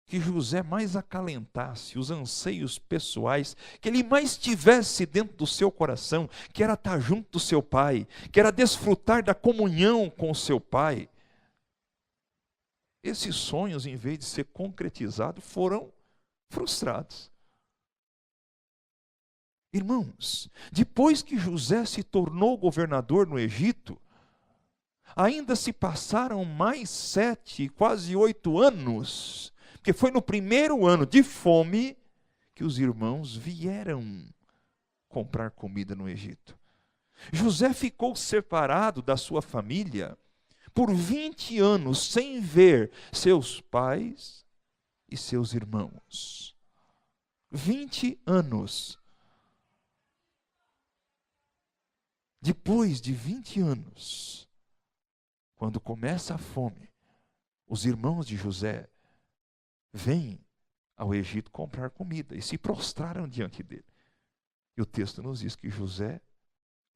que José mais acalentasse, os anseios pessoais, que ele mais tivesse dentro do seu coração, que era estar junto do seu pai, que era desfrutar da comunhão com o seu pai, esses sonhos, em vez de ser concretizados, foram frustrados. Irmãos, depois que José se tornou governador no Egito, ainda se passaram mais 7, quase 8 anos, porque foi no primeiro ano de fome que os irmãos vieram comprar comida no Egito. José ficou separado da sua família por 20 anos, sem ver seus pais e seus irmãos. 20 anos. Depois de 20 anos, quando começa a fome, os irmãos de José vêm ao Egito comprar comida e se prostraram diante dele. E o texto nos diz que José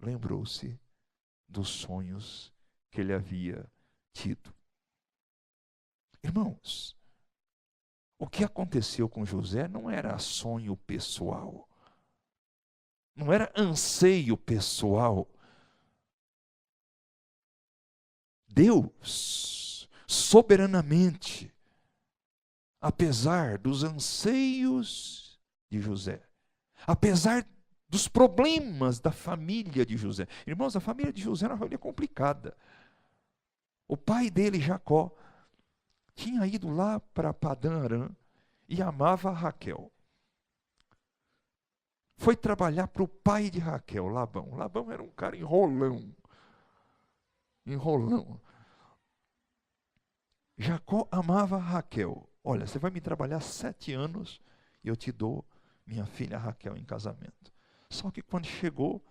lembrou-se dos sonhos que ele havia tido. Irmãos, o que aconteceu com José não era sonho pessoal, não era anseio pessoal. Deus, soberanamente, apesar dos anseios de José, apesar dos problemas da família de José. Irmãos, a família de José era uma família complicada. O pai dele, Jacó, tinha ido lá para Padã Arã e amava a Raquel. Foi trabalhar para o pai de Raquel, Labão. Labão era um cara enrolão. Jacó amava a Raquel. Olha, você vai me trabalhar 7 anos e eu te dou minha filha Raquel em casamento. Só que quando chegou,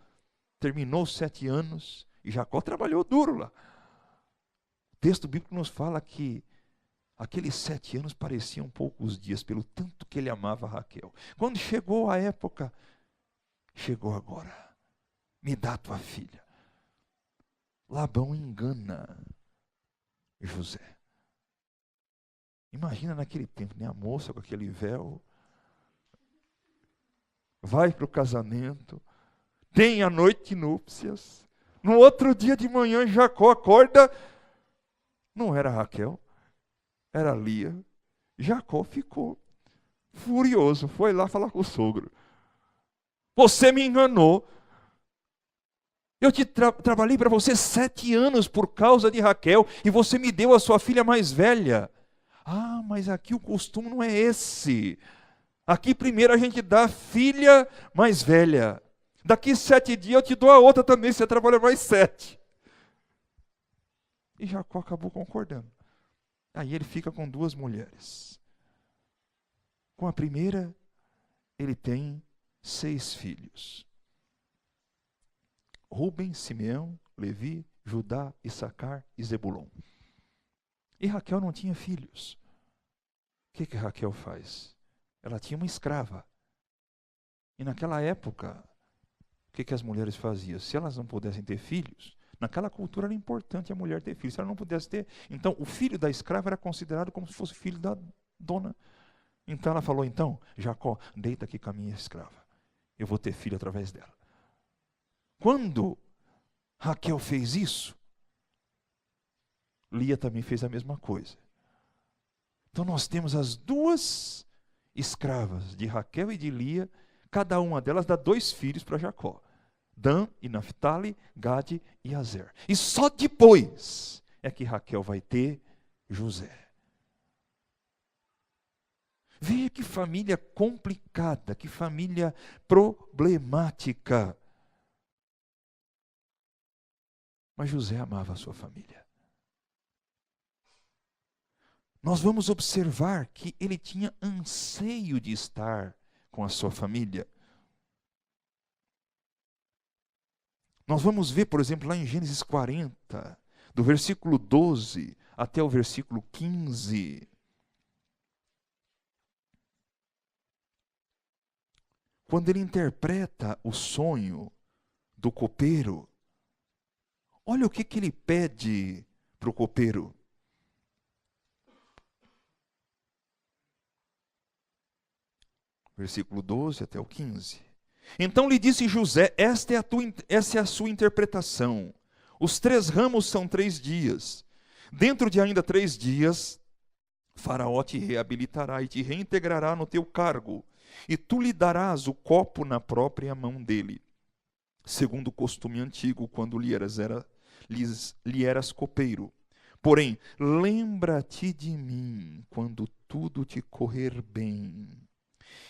terminou os 7 anos e Jacó trabalhou duro lá. O texto bíblico nos fala que aqueles 7 anos pareciam poucos dias, pelo tanto que ele amava a Raquel. Quando chegou a época, chegou agora, me dá tua filha. Labão engana José. Imagina naquele tempo, né? A moça com aquele véu, vai para o casamento, tem a noite de núpcias, no outro dia de manhã Jacó acorda, não era Raquel, era Lia. Jacó ficou furioso, foi lá falar com o sogro. Você me enganou. Eu te trabalhei para você 7 anos por causa de Raquel e você me deu a sua filha mais velha. Ah, mas aqui o costume não é esse. Aqui primeiro a gente dá a filha mais velha. Daqui 7 dias eu te dou a outra também, você trabalha mais 7. E Jacó acabou concordando. Aí ele fica com 2 mulheres. Com a primeira, ele tem 6 filhos. Rubem, Simeão, Levi, Judá, Issacar e Zebulon. E Raquel não tinha filhos. O que Raquel faz? Ela tinha uma escrava. E naquela época, o que as mulheres faziam? Se elas não pudessem ter filhos, naquela cultura era importante a mulher ter filhos. Se ela não pudesse ter, então o filho da escrava era considerado como se fosse filho da dona. Então ela falou, então, Jacó, deita aqui com a minha escrava. Eu vou ter filho através dela. Quando Raquel fez isso, Lia também fez a mesma coisa. Então nós temos as 2 escravas de Raquel e de Lia, cada uma delas dá 2 filhos para Jacó. Dan e Naphtali, Gade e Azer. E só depois é que Raquel vai ter José. Veja que família complicada, que família problemática. Mas José amava a sua família. Nós vamos observar que ele tinha anseio de estar com a sua família. Nós vamos ver, por exemplo, lá em Gênesis 40, do versículo 12 até o versículo 15. Quando ele interpreta o sonho do copeiro, olha o que ele pede para o copeiro. Versículo 12 até o 15. Então lhe disse José, esta é a sua interpretação. Os 3 ramos são 3 dias. Dentro de ainda 3 dias, Faraó te reabilitará e te reintegrará no teu cargo. E tu lhe darás o copo na própria mão dele. Segundo o costume antigo, quando lhe eras copeiro. Porém, lembra-te de mim quando tudo te correr bem.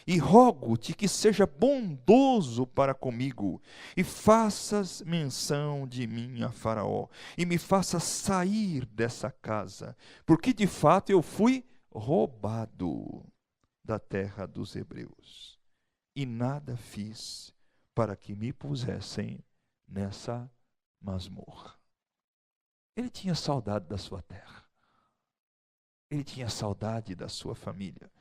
E rogo-te que seja bondoso para comigo, e faças menção de mim a Faraó, e me faças sair dessa casa, porque de fato eu fui roubado da terra dos hebreus. e nada fiz para que me pusessem nessa masmorra. Ele tinha saudade da sua terra. Ele tinha saudade da sua família.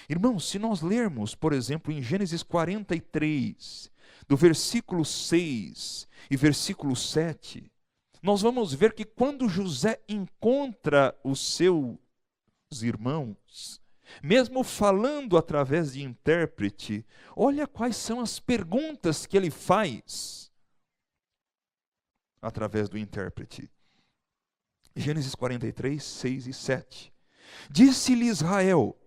Irmãos, se nós lermos, por exemplo, em Gênesis 43, do versículo 6 e versículo 7, nós vamos ver que quando José encontra os seus irmãos, mesmo falando através de intérprete, olha quais são as perguntas que ele faz através do intérprete. Gênesis 43, 6 e 7. Disse-lhe Israel: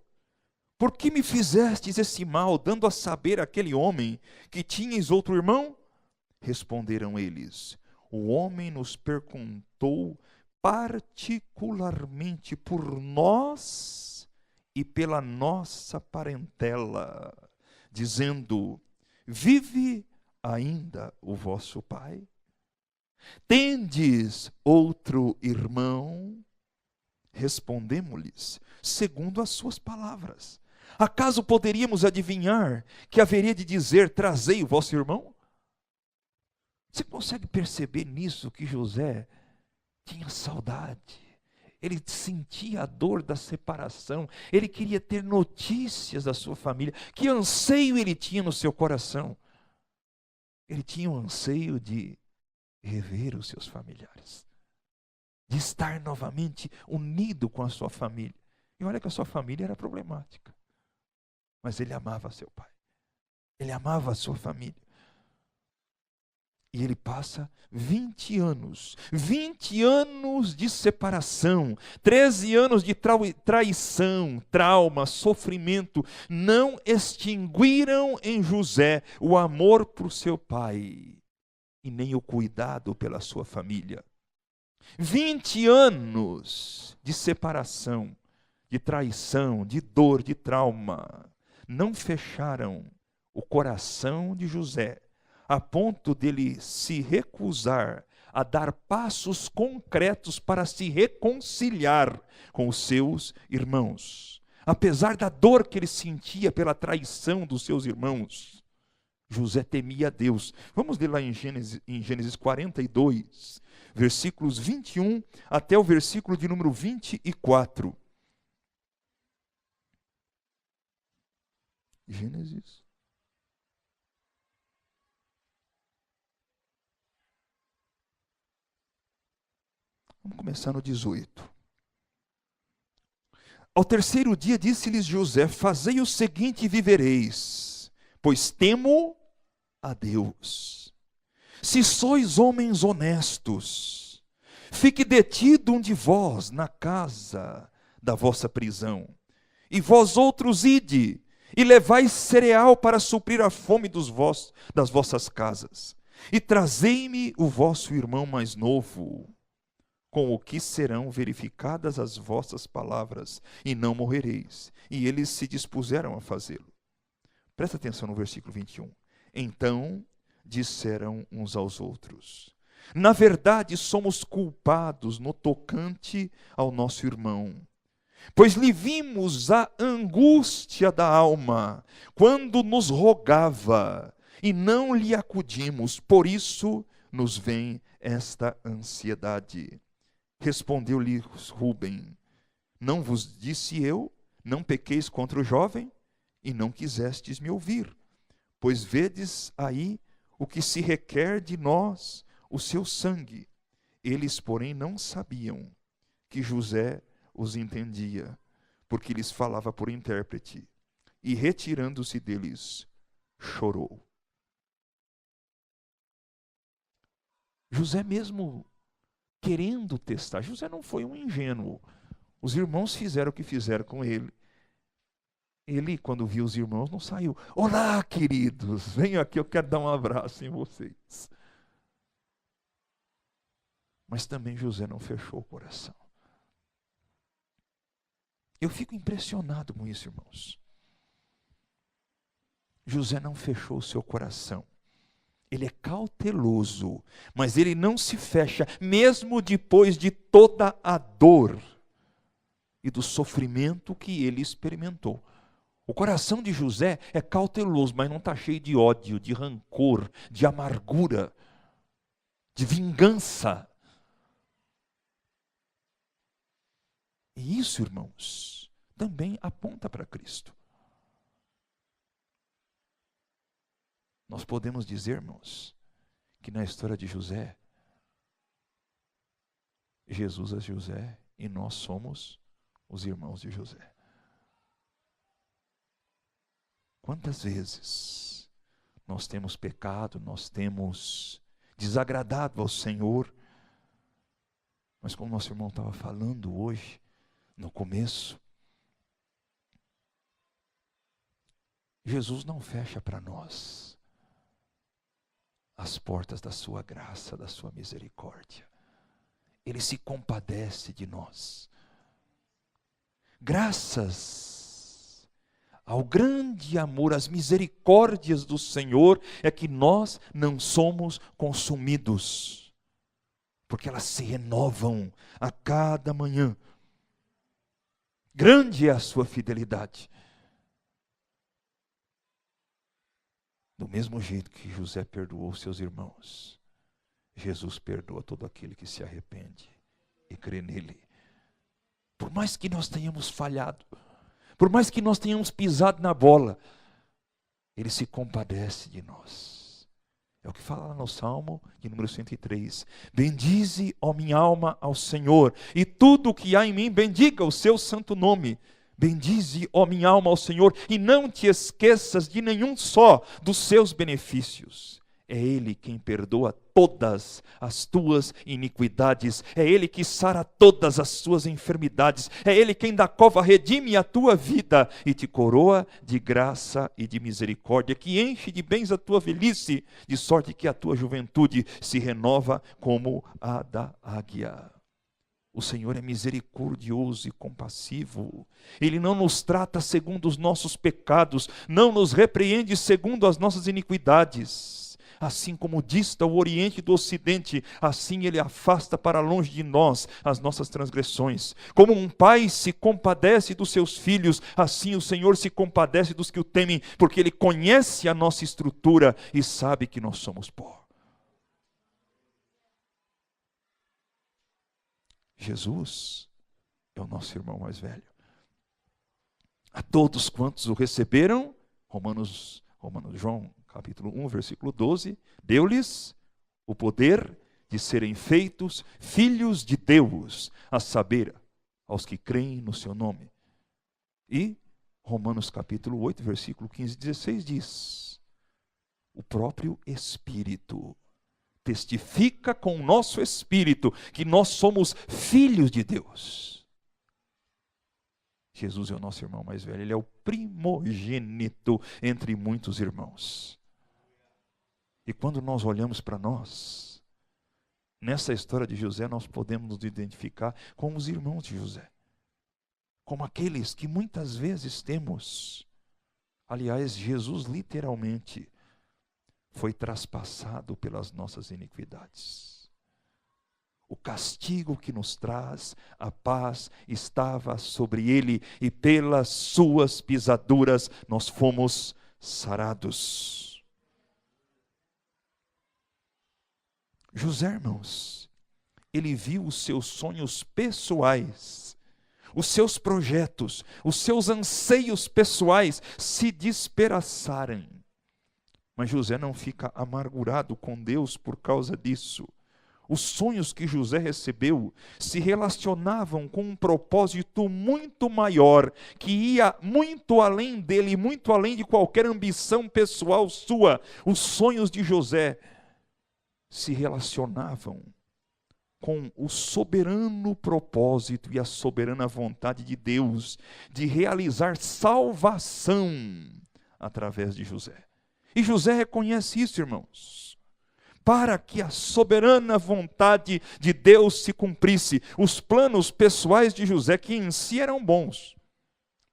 por que me fizestes esse mal, dando a saber àquele homem que tinhas outro irmão? Responderam eles: o homem nos perguntou particularmente por nós e pela nossa parentela, dizendo: vive ainda o vosso pai? Tendes outro irmão? Respondemos-lhes segundo as suas palavras. Acaso poderíamos adivinhar que haveria de dizer: trazei o vosso irmão? Você consegue perceber nisso que José tinha saudade? Ele sentia a dor da separação. Ele queria ter notícias da sua família. Que anseio ele tinha no seu coração? Ele tinha um anseio de rever os seus familiares, de estar novamente unido com a sua família. E olha que a sua família era problemática, mas ele amava seu pai, ele amava a sua família. E ele passa 20 anos de separação, 13 anos de traição, trauma, sofrimento, não extinguiram em José o amor por seu pai e nem o cuidado pela sua família. 20 anos de separação, de traição, de dor, de trauma, não fecharam o coração de José, a ponto dele se recusar a dar passos concretos para se reconciliar com os seus irmãos. Apesar da dor que ele sentia pela traição dos seus irmãos, José temia a Deus. Vamos ler lá em Gênesis 42, versículos 21 até o versículo de número 24. Gênesis. Vamos começar no 18. Ao terceiro dia disse-lhes José: fazei o seguinte e vivereis, pois temo a Deus. Se sois homens honestos, fique detido um de vós na casa da vossa prisão, e vós outros ide, e levai cereal para suprir a fome das vossas casas, e trazei-me o vosso irmão mais novo, com o que serão verificadas as vossas palavras, e não morrereis. E eles se dispuseram a fazê-lo. Presta atenção no versículo 21. Então disseram uns aos outros: na verdade somos culpados no tocante ao nosso irmão, pois lhe vimos a angústia da alma, quando nos rogava, e não lhe acudimos, por isso nos vem esta ansiedade. Respondeu-lhe Rúben: não vos disse eu, não pequeis contra o jovem? E não quisestes me ouvir. Pois vedes aí o que se requer de nós, o seu sangue. Eles, porém, não sabiam que José os entendia, porque lhes falava por intérprete. E retirando-se deles, chorou. José mesmo querendo testar. José não foi um ingênuo. Os irmãos fizeram o que fizeram com ele. Ele, quando viu os irmãos, não saiu: olá, queridos, venham aqui, eu quero dar um abraço em vocês. Mas também José não fechou o coração. Eu fico impressionado com isso, irmãos. José não fechou o seu coração. Ele é cauteloso, mas ele não se fecha, mesmo depois de toda a dor e do sofrimento que ele experimentou. O O coração de José é cauteloso, mas não está cheio de ódio, de rancor, de amargura, de vingança. E isso, irmãos, também aponta para Cristo. Nós podemos dizer, irmãos, que na história de José, Jesus é José e nós somos os irmãos de José. Quantas vezes nós temos pecado, nós temos desagradado ao Senhor, mas como nosso irmão estava falando hoje, no começo, Jesus não fecha para nós as portas da sua graça, da sua misericórdia. Ele se compadece de nós. Graças ao grande amor, às misericórdias do Senhor, é que nós não somos consumidos, porque elas se renovam a cada manhã. Grande é a sua fidelidade. Do mesmo jeito que José perdoou seus irmãos, Jesus perdoa todo aquele que se arrepende e crê nele. Por mais que nós tenhamos falhado, por mais que nós tenhamos pisado na bola, ele se compadece de nós. É o que fala lá no Salmo de número 103. Bendize, ó minha alma, ao Senhor, e tudo o que há em mim, bendiga o seu santo nome. Bendize, ó minha alma, ao Senhor, e não te esqueças de nenhum só dos seus benefícios. É Ele quem perdoa todas as tuas iniquidades. É Ele que sara todas as tuas enfermidades. É Ele quem da cova redime a tua vida e te coroa de graça e de misericórdia, que enche de bens a tua velhice, de sorte que a tua juventude se renova como a da águia. O Senhor é misericordioso e compassivo. Ele não nos trata segundo os nossos pecados, não nos repreende segundo as nossas iniquidades. Assim como dista o Oriente do Ocidente, assim Ele afasta para longe de nós as nossas transgressões. Como um pai se compadece dos seus filhos, assim o Senhor se compadece dos que o temem, porque Ele conhece a nossa estrutura e sabe que nós somos pó. Jesus é o nosso irmão mais velho. A todos quantos o receberam, João capítulo 1, versículo 12, deu-lhes o poder de serem feitos filhos de Deus, a saber, aos que creem no seu nome. E Romanos capítulo 8, versículo 15 e 16 diz: o próprio Espírito testifica com o nosso espírito que nós somos filhos de Deus. Jesus é o nosso irmão mais velho, ele é o primogênito entre muitos irmãos. E quando nós olhamos para nós, nessa história de José, nós podemos nos identificar com os irmãos de José, como aqueles que muitas vezes temos. Aliás, Jesus literalmente foi traspassado pelas nossas iniquidades. O castigo que nos traz a paz estava sobre ele, e pelas suas pisaduras nós fomos sarados. José, irmãos, ele viu os seus sonhos pessoais, os seus projetos, os seus anseios pessoais se despedaçarem. Mas José não fica amargurado com Deus por causa disso. Os sonhos que José recebeu se relacionavam com um propósito muito maior, que ia muito além dele, muito além de qualquer ambição pessoal sua. Os sonhos de José se relacionavam com o soberano propósito e a soberana vontade de Deus de realizar salvação através de José. E José reconhece isso, irmãos. Para que a soberana vontade de Deus se cumprisse, os planos pessoais de José, que em si eram bons.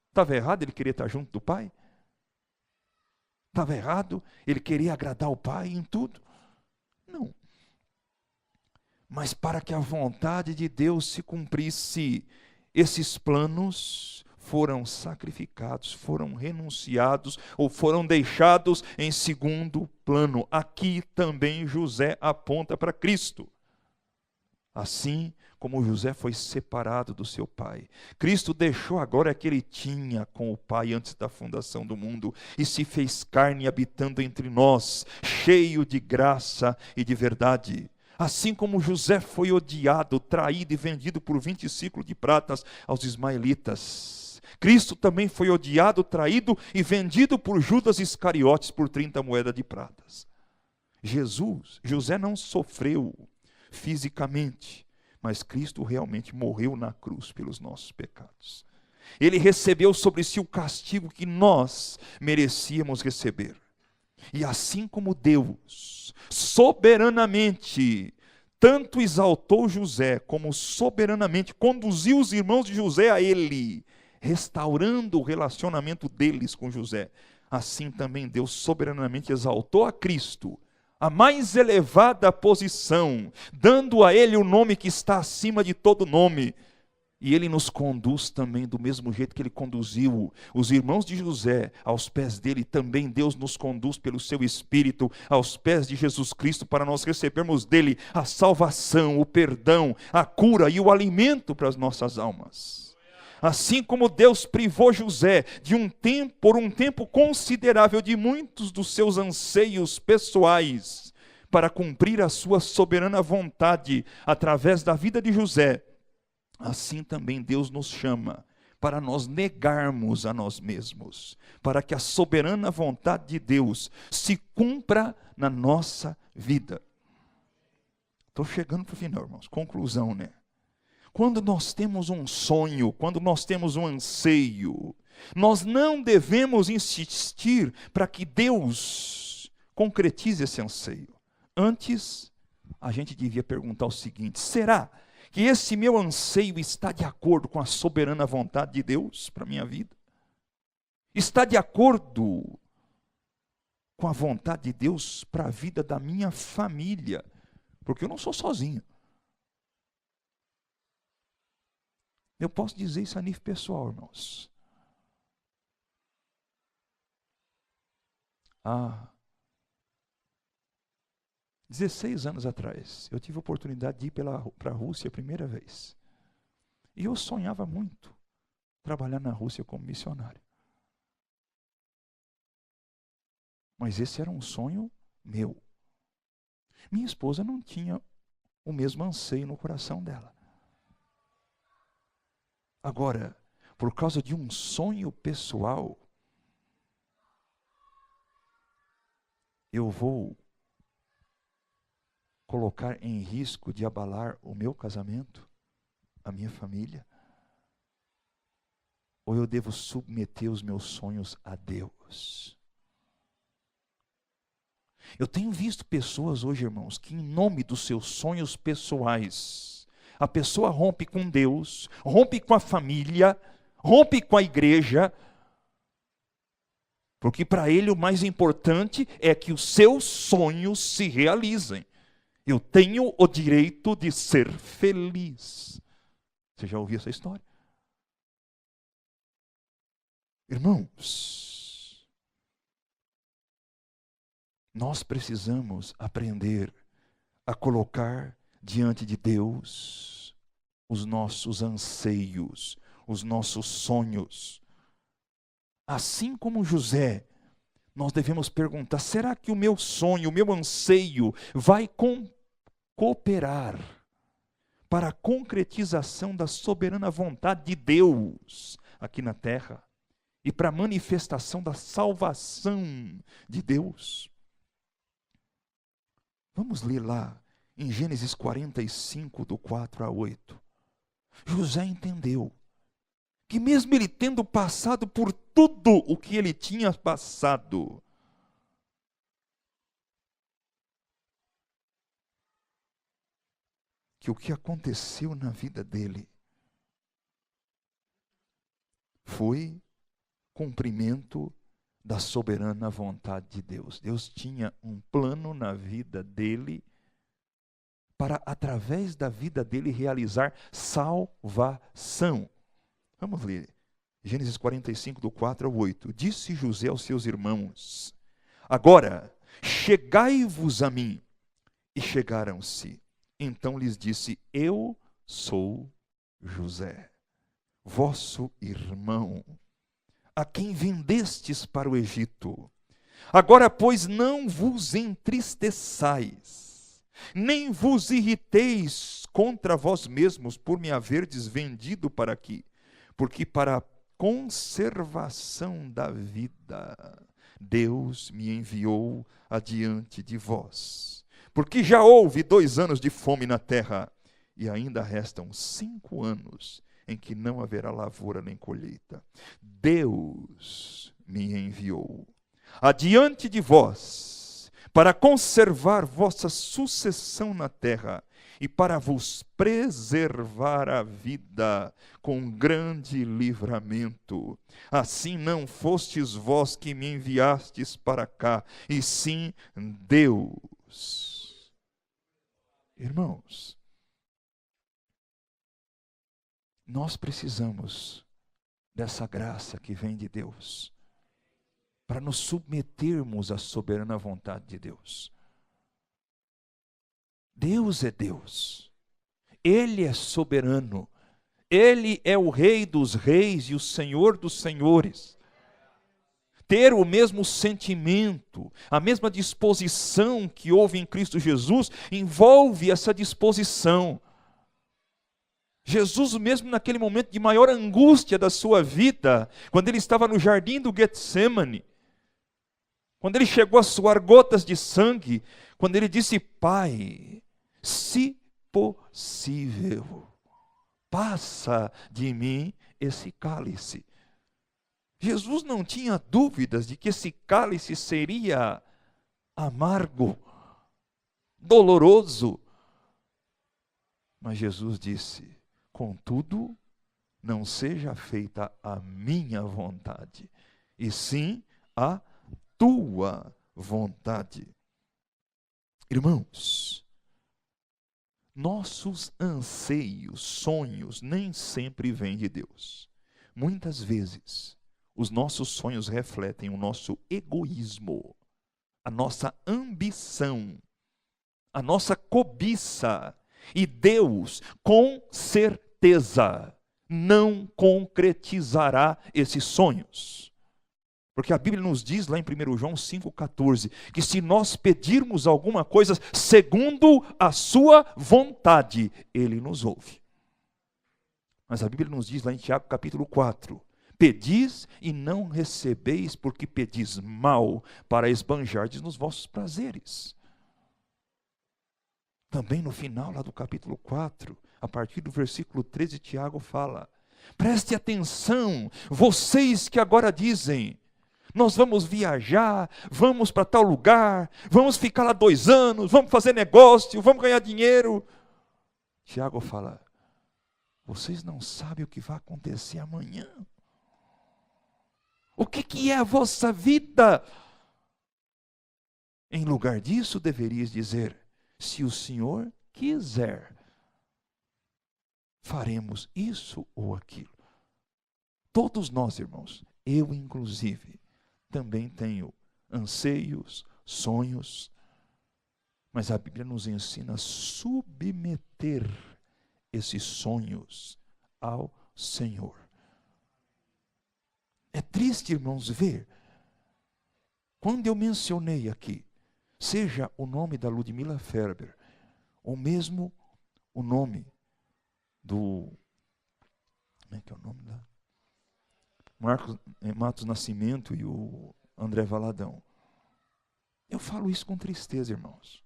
Estava errado ele querer estar junto do pai? Estava errado ele querer agradar o pai em tudo? Não. Mas para que a vontade de Deus se cumprisse, esses planos foram sacrificados, foram renunciados ou foram deixados em segundo plano. Aqui também José aponta para Cristo. Assim como José foi separado do seu pai, Cristo deixou a glória que ele tinha com o Pai antes da fundação do mundo e se fez carne habitando entre nós, cheio de graça e de verdade. Assim como José foi odiado, traído e vendido por 20 ciclos de pratas aos ismaelitas, Cristo também foi odiado, traído e vendido por Judas Iscariotes por 30 moedas de pratas. José não sofreu fisicamente, mas Cristo realmente morreu na cruz pelos nossos pecados. Ele recebeu sobre si o castigo que nós merecíamos receber. E assim como Deus soberanamente tanto exaltou José, como soberanamente conduziu os irmãos de José a ele, restaurando o relacionamento deles com José, assim também Deus soberanamente exaltou a Cristo, a mais elevada posição, dando a ele o nome que está acima de todo nome. E ele nos conduz também do mesmo jeito que ele conduziu os irmãos de José aos pés dele. Também Deus nos conduz pelo seu Espírito aos pés de Jesus Cristo para nós recebermos dele a salvação, o perdão, a cura e o alimento para as nossas almas. Assim como Deus privou José por um tempo considerável de muitos dos seus anseios pessoais para cumprir a sua soberana vontade através da vida de José, assim também Deus nos chama para nós negarmos a nós mesmos, para que a soberana vontade de Deus se cumpra na nossa vida. Estou chegando para o final, irmãos. Conclusão, né? Quando nós temos um sonho, quando nós temos um anseio, nós não devemos insistir para que Deus concretize esse anseio. Antes, a gente devia perguntar o seguinte: será que esse meu anseio está de acordo com a soberana vontade de Deus para a minha vida? Está de acordo com a vontade de Deus para a vida da minha família? Porque eu não sou sozinho. Eu posso dizer isso a nível pessoal, irmãos. Há 16 anos atrás, eu tive a oportunidade de ir para a Rússia a primeira vez. E eu sonhava muito trabalhar na Rússia como missionário. Mas esse era um sonho meu. Minha esposa não tinha o mesmo anseio no coração dela. Agora, por causa de um sonho pessoal, eu vou colocar em risco de abalar o meu casamento, a minha família? Ou eu devo submeter os meus sonhos a Deus? Eu tenho visto pessoas hoje, irmãos, que em nome dos seus sonhos pessoais, a pessoa rompe com Deus, rompe com a família, rompe com a igreja, porque para ele o mais importante é que os seus sonhos se realizem. Eu tenho o direito de ser feliz. Você já ouviu essa história? Irmãos, nós precisamos aprender a colocar diante de Deus os nossos anseios, os nossos sonhos. Assim como José, nós devemos perguntar: será que o meu sonho, o meu anseio vai cooperar para a concretização da soberana vontade de Deus aqui na terra e para a manifestação da salvação de Deus? Vamos ler lá em Gênesis 45, do 4 a 8. José entendeu que mesmo ele tendo passado por tudo o que ele tinha passado, que o que aconteceu na vida dele foi cumprimento da soberana vontade de Deus. Deus tinha um plano na vida dele para, através da vida dele, realizar salvação. Vamos ler Gênesis 45, do 4 ao 8. Disse José aos seus irmãos: agora, chegai-vos a mim. E chegaram-se. Então lhes disse: eu sou José, vosso irmão, a quem vendestes para o Egito. Agora, pois, não vos entristeçais, nem vos irriteis contra vós mesmos por me haverdes vendido para aqui, porque para a conservação da vida Deus me enviou adiante de vós. Porque já houve 2 anos de fome na terra, e ainda restam 5 anos em que não haverá lavoura nem colheita. Deus me enviou adiante de vós, para conservar vossa sucessão na terra, e para vos preservar a vida com grande livramento. Assim não fostes vós que me enviastes para cá, e sim Deus. Irmãos, nós precisamos dessa graça que vem de Deus, para nos submetermos à soberana vontade de Deus. Deus é Deus, Ele é soberano, Ele é o Rei dos reis e o Senhor dos senhores. Ter o mesmo sentimento, a mesma disposição que houve em Cristo Jesus, envolve essa disposição. Jesus, mesmo naquele momento de maior angústia da sua vida, quando ele estava no jardim do Getsemane, quando ele chegou a suar gotas de sangue, quando ele disse: Pai, se possível, passa de mim esse cálice. Jesus não tinha dúvidas de que esse cálice seria amargo, doloroso. Mas Jesus disse: contudo, não seja feita a minha vontade, e sim a tua vontade. Irmãos, nossos anseios, sonhos, nem sempre vêm de Deus. Muitas vezes, os nossos sonhos refletem o nosso egoísmo, a nossa ambição, a nossa cobiça. E Deus, com certeza, não concretizará esses sonhos. Porque a Bíblia nos diz lá em 1 João 5,14, que se nós pedirmos alguma coisa segundo a sua vontade, Ele nos ouve. Mas a Bíblia nos diz lá em Tiago capítulo 4, pedis e não recebeis, porque pedis mal, para esbanjardes nos vossos prazeres. Também no final lá do capítulo 4, a partir do versículo 13, Tiago fala: preste atenção, vocês que agora dizem, nós vamos viajar, vamos para tal lugar, vamos ficar lá 2 anos, vamos fazer negócio, vamos ganhar dinheiro. Tiago fala: vocês não sabem o que vai acontecer amanhã. O que é a vossa vida? Em lugar disso, deverias dizer: se o Senhor quiser, faremos isso ou aquilo. Todos nós, irmãos, eu inclusive, também tenho anseios, sonhos, mas a Bíblia nos ensina a submeter esses sonhos ao Senhor. É triste, irmãos, ver, quando eu mencionei aqui, seja o nome da Ludmila Ferber, ou mesmo o nome do... Como é que é o nome da... Matos Nascimento e o André Valadão. Eu falo isso com tristeza, irmãos.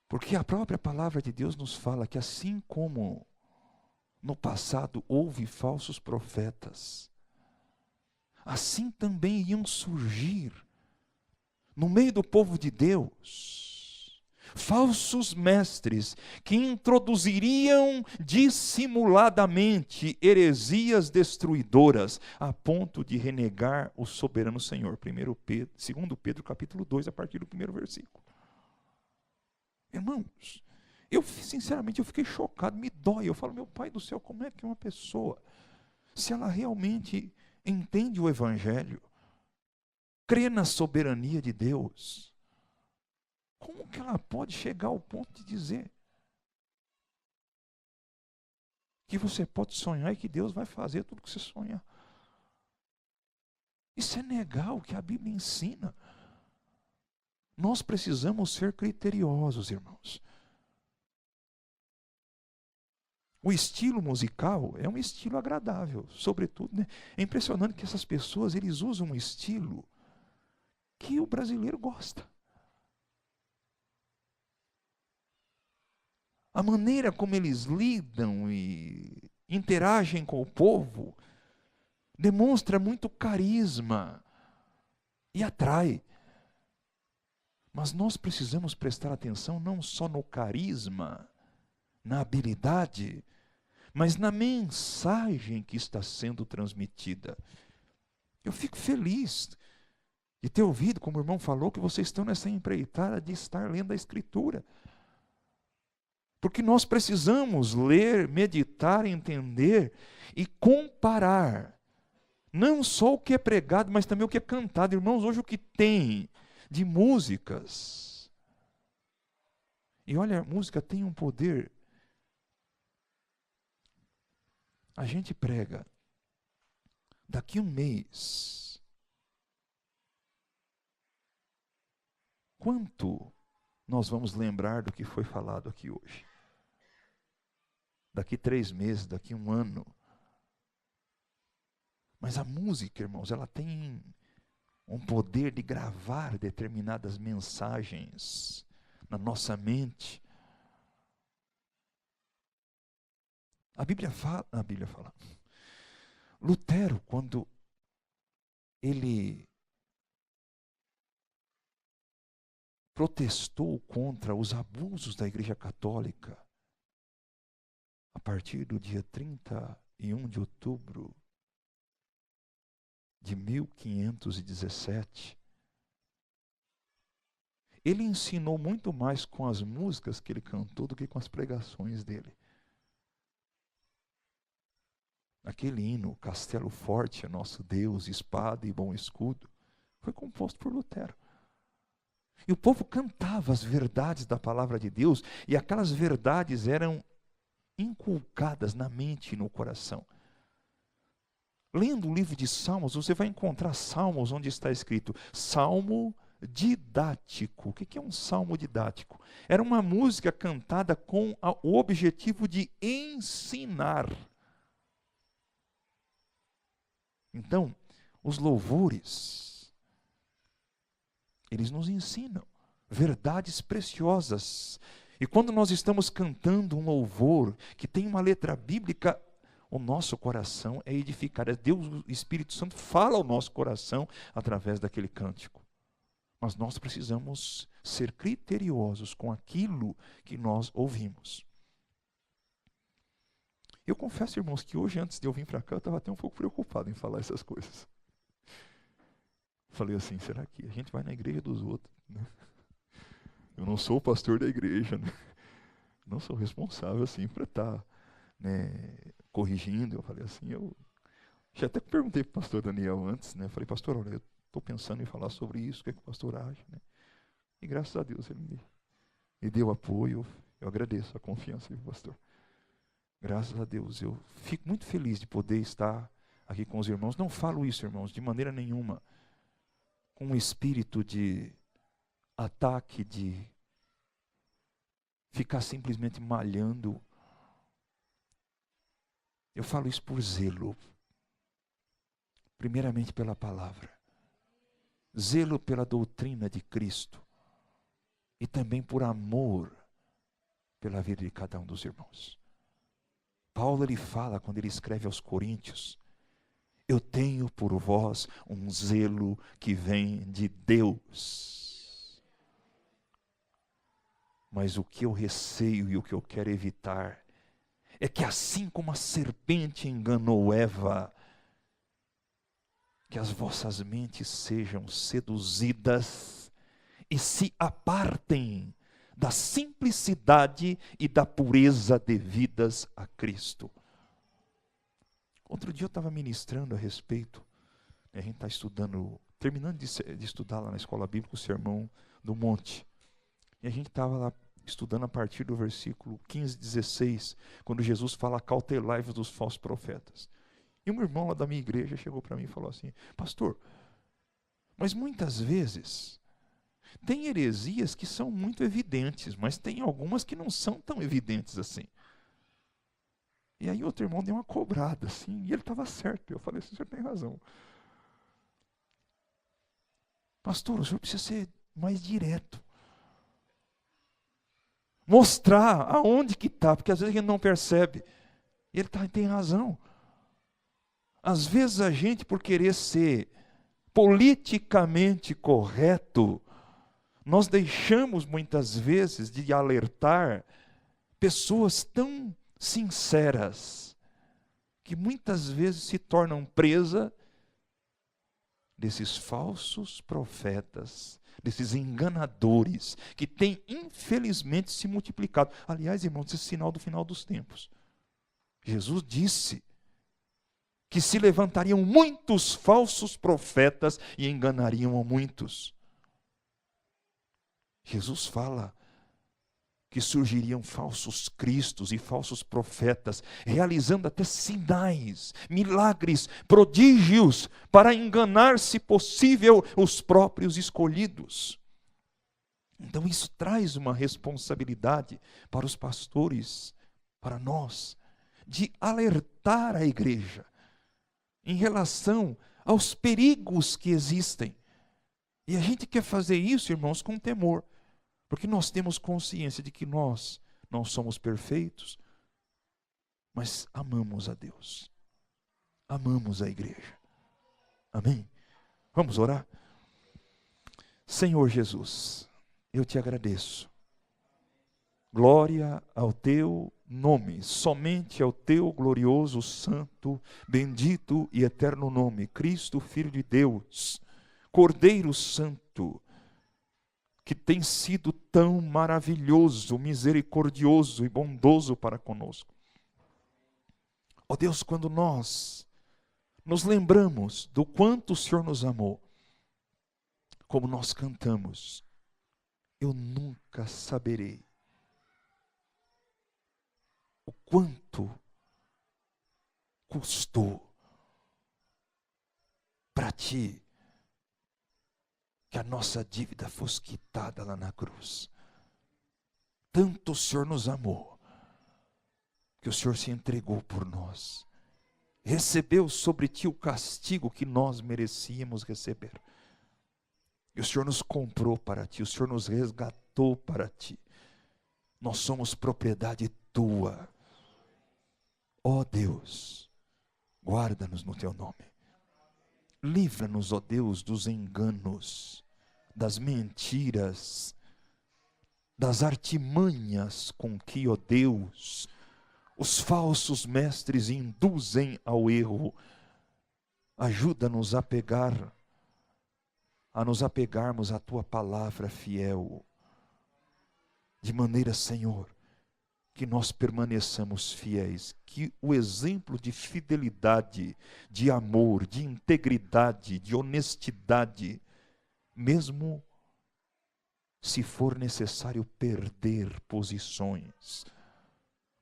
Porque a própria palavra de Deus nos fala que assim como no passado houve falsos profetas, assim também iam surgir no meio do povo de Deus falsos mestres que introduziriam dissimuladamente heresias destruidoras a ponto de renegar o soberano Senhor. 2 Pedro capítulo 2, a partir do 1º versículo. Irmãos, Sinceramente, eu fiquei chocado, me dói. Eu falo, meu Pai do céu, como é que uma pessoa, se ela realmente entende o Evangelho, crê na soberania de Deus, como que ela pode chegar ao ponto de dizer que você pode sonhar e que Deus vai fazer tudo que você sonhar? Isso é negar o que a Bíblia ensina. Nós precisamos ser criteriosos, irmãos. O estilo musical é um estilo agradável, sobretudo, né? É impressionante que essas pessoas, eles usam um estilo que o brasileiro gosta. A maneira como eles lidam e interagem com o povo demonstra muito carisma e atrai. Mas nós precisamos prestar atenção não só no carisma, na habilidade, mas na mensagem que está sendo transmitida. Eu fico feliz de ter ouvido, como o irmão falou, que vocês estão nessa empreitada de estar lendo a Escritura. Porque nós precisamos ler, meditar, entender e comparar. Não só o que é pregado, mas também o que é cantado. Irmãos, hoje o que tem de músicas. E olha, a música tem um poder. A gente prega. Daqui um mês. Quanto nós vamos lembrar do que foi falado aqui hoje? Daqui 3 meses, daqui um ano. Mas a música, irmãos, ela tem um poder de gravar determinadas mensagens na nossa mente. A Bíblia fala. Lutero, quando ele protestou contra os abusos da Igreja Católica, a partir do dia 31 de outubro de 1517, ele ensinou muito mais com as músicas que ele cantou do que com as pregações dele. Aquele hino, Castelo Forte é nosso Deus, espada e bom escudo, foi composto por Lutero. E o povo cantava as verdades da palavra de Deus, e aquelas verdades eram inculcadas na mente e no coração. Lendo o livro de Salmos, você vai encontrar salmos onde está escrito salmo didático. O que é um salmo didático? Era uma música cantada com o objetivo de ensinar. Então, os louvores, eles nos ensinam verdades preciosas. E quando nós estamos cantando um louvor que tem uma letra bíblica, o nosso coração é edificado. Deus, o Espírito Santo, fala ao nosso coração através daquele cântico. Mas nós precisamos ser criteriosos com aquilo que nós ouvimos. Eu confesso, irmãos, que hoje, antes de eu vir para cá, eu estava até um pouco preocupado em falar essas coisas. Falei assim, será que a gente vai na igreja dos outros? Né? Eu não sou o pastor da igreja, né? Não sou responsável assim para estar corrigindo. Eu falei assim, eu já até perguntei para o pastor Daniel antes, né? Falei, pastor, olha, eu estou pensando em falar sobre isso, o que é que o pastor acha? Né? E graças a Deus ele me deu apoio, eu agradeço a confiança do pastor. Graças a Deus, eu fico muito feliz de poder estar aqui com os irmãos. Não falo isso, irmãos, de maneira nenhuma, com um espírito de ataque, de ficar simplesmente malhando. Eu falo isso por zelo. Primeiramente pela palavra. Zelo pela doutrina de Cristo. E também por amor pela vida de cada um dos irmãos. Paulo, ele fala, quando ele escreve aos Coríntios, eu tenho por vós um zelo que vem de Deus. Mas o que eu receio e o que eu quero evitar é que assim como a serpente enganou Eva, que as vossas mentes sejam seduzidas e se apartem da simplicidade e da pureza devidas a Cristo. Outro dia eu estava ministrando a respeito, a gente está estudando, terminando de estudar lá na escola bíblica o Sermão do Monte. E a gente estava lá estudando a partir do versículo 15, 16, quando Jesus fala: cautelai-vos dos falsos profetas. E um irmão lá da minha igreja chegou para mim e falou assim: pastor, mas muitas vezes tem heresias que são muito evidentes, mas tem algumas que não são tão evidentes assim. E aí outro irmão deu uma cobrada assim, e ele estava certo. Eu falei assim: o senhor tem razão. Pastor, o senhor precisa ser mais direto. Mostrar aonde que está, porque às vezes a gente não percebe. E ele tem razão. Às vezes a gente, por querer ser politicamente correto, nós deixamos muitas vezes de alertar pessoas tão sinceras, que muitas vezes se tornam presa desses falsos profetas, desses enganadores, que têm infelizmente se multiplicado. Aliás, irmãos, esse é sinal do final dos tempos. Jesus disse que se levantariam muitos falsos profetas e enganariam a muitos. Jesus fala que surgiriam falsos cristos e falsos profetas, realizando até sinais, milagres, prodígios, para enganar, se possível, os próprios escolhidos. Então isso traz uma responsabilidade para os pastores, para nós, de alertar a igreja em relação aos perigos que existem. E a gente quer fazer isso, irmãos, com temor. Porque nós temos consciência de que nós não somos perfeitos, mas amamos a Deus. Amamos a igreja. Amém? Vamos orar? Senhor Jesus, eu te agradeço. Glória ao teu nome, somente ao teu glorioso, santo, bendito e eterno nome, Cristo, Filho de Deus, Cordeiro Santo, que tem sido tão maravilhoso, misericordioso e bondoso para conosco. Ó Deus, quando nós nos lembramos do quanto o Senhor nos amou, como nós cantamos, eu nunca saberei o quanto custou para ti que a nossa dívida fosse quitada lá na cruz. Tanto o Senhor nos amou, que o Senhor se entregou por nós. Recebeu sobre ti o castigo que nós merecíamos receber. E o Senhor nos comprou para ti, o Senhor nos resgatou para ti. Nós somos propriedade tua. Ó Deus, guarda-nos no teu nome. Livra-nos, ó Deus, dos enganos, das mentiras, das artimanhas com que, ó Deus, os falsos mestres induzem ao erro. Ajuda-nos a nos apegarmos à tua palavra fiel, de maneira, Senhor, que nós permaneçamos fiéis, que o exemplo de fidelidade, de amor, de integridade, de honestidade, mesmo se for necessário perder posições,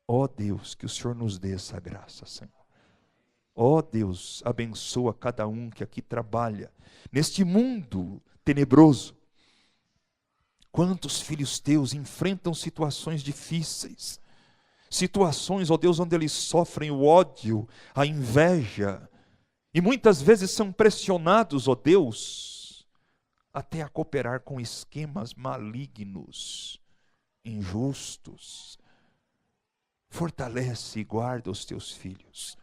ó Deus, que o Senhor nos dê essa graça, Senhor. Ó Deus, abençoa cada um que aqui trabalha, neste mundo tenebroso. Quantos filhos teus enfrentam situações difíceis, situações, ó Deus, onde eles sofrem o ódio, a inveja, e muitas vezes são pressionados, ó Deus, até a cooperar com esquemas malignos, injustos. Fortalece e guarda os teus filhos.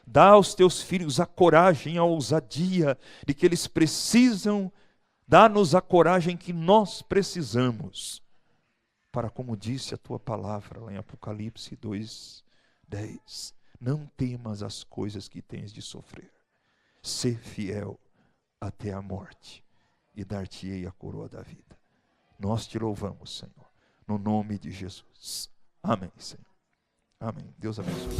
Dá aos teus filhos a coragem, a ousadia de que eles precisam. Dá-nos a coragem que nós precisamos para, como disse a tua palavra lá em Apocalipse 2:10, não temas as coisas que tens de sofrer. Sê fiel até a morte e dar-te-ei a coroa da vida. Nós te louvamos, Senhor. no nome de Jesus. Amém, Senhor. Amém. Deus abençoe.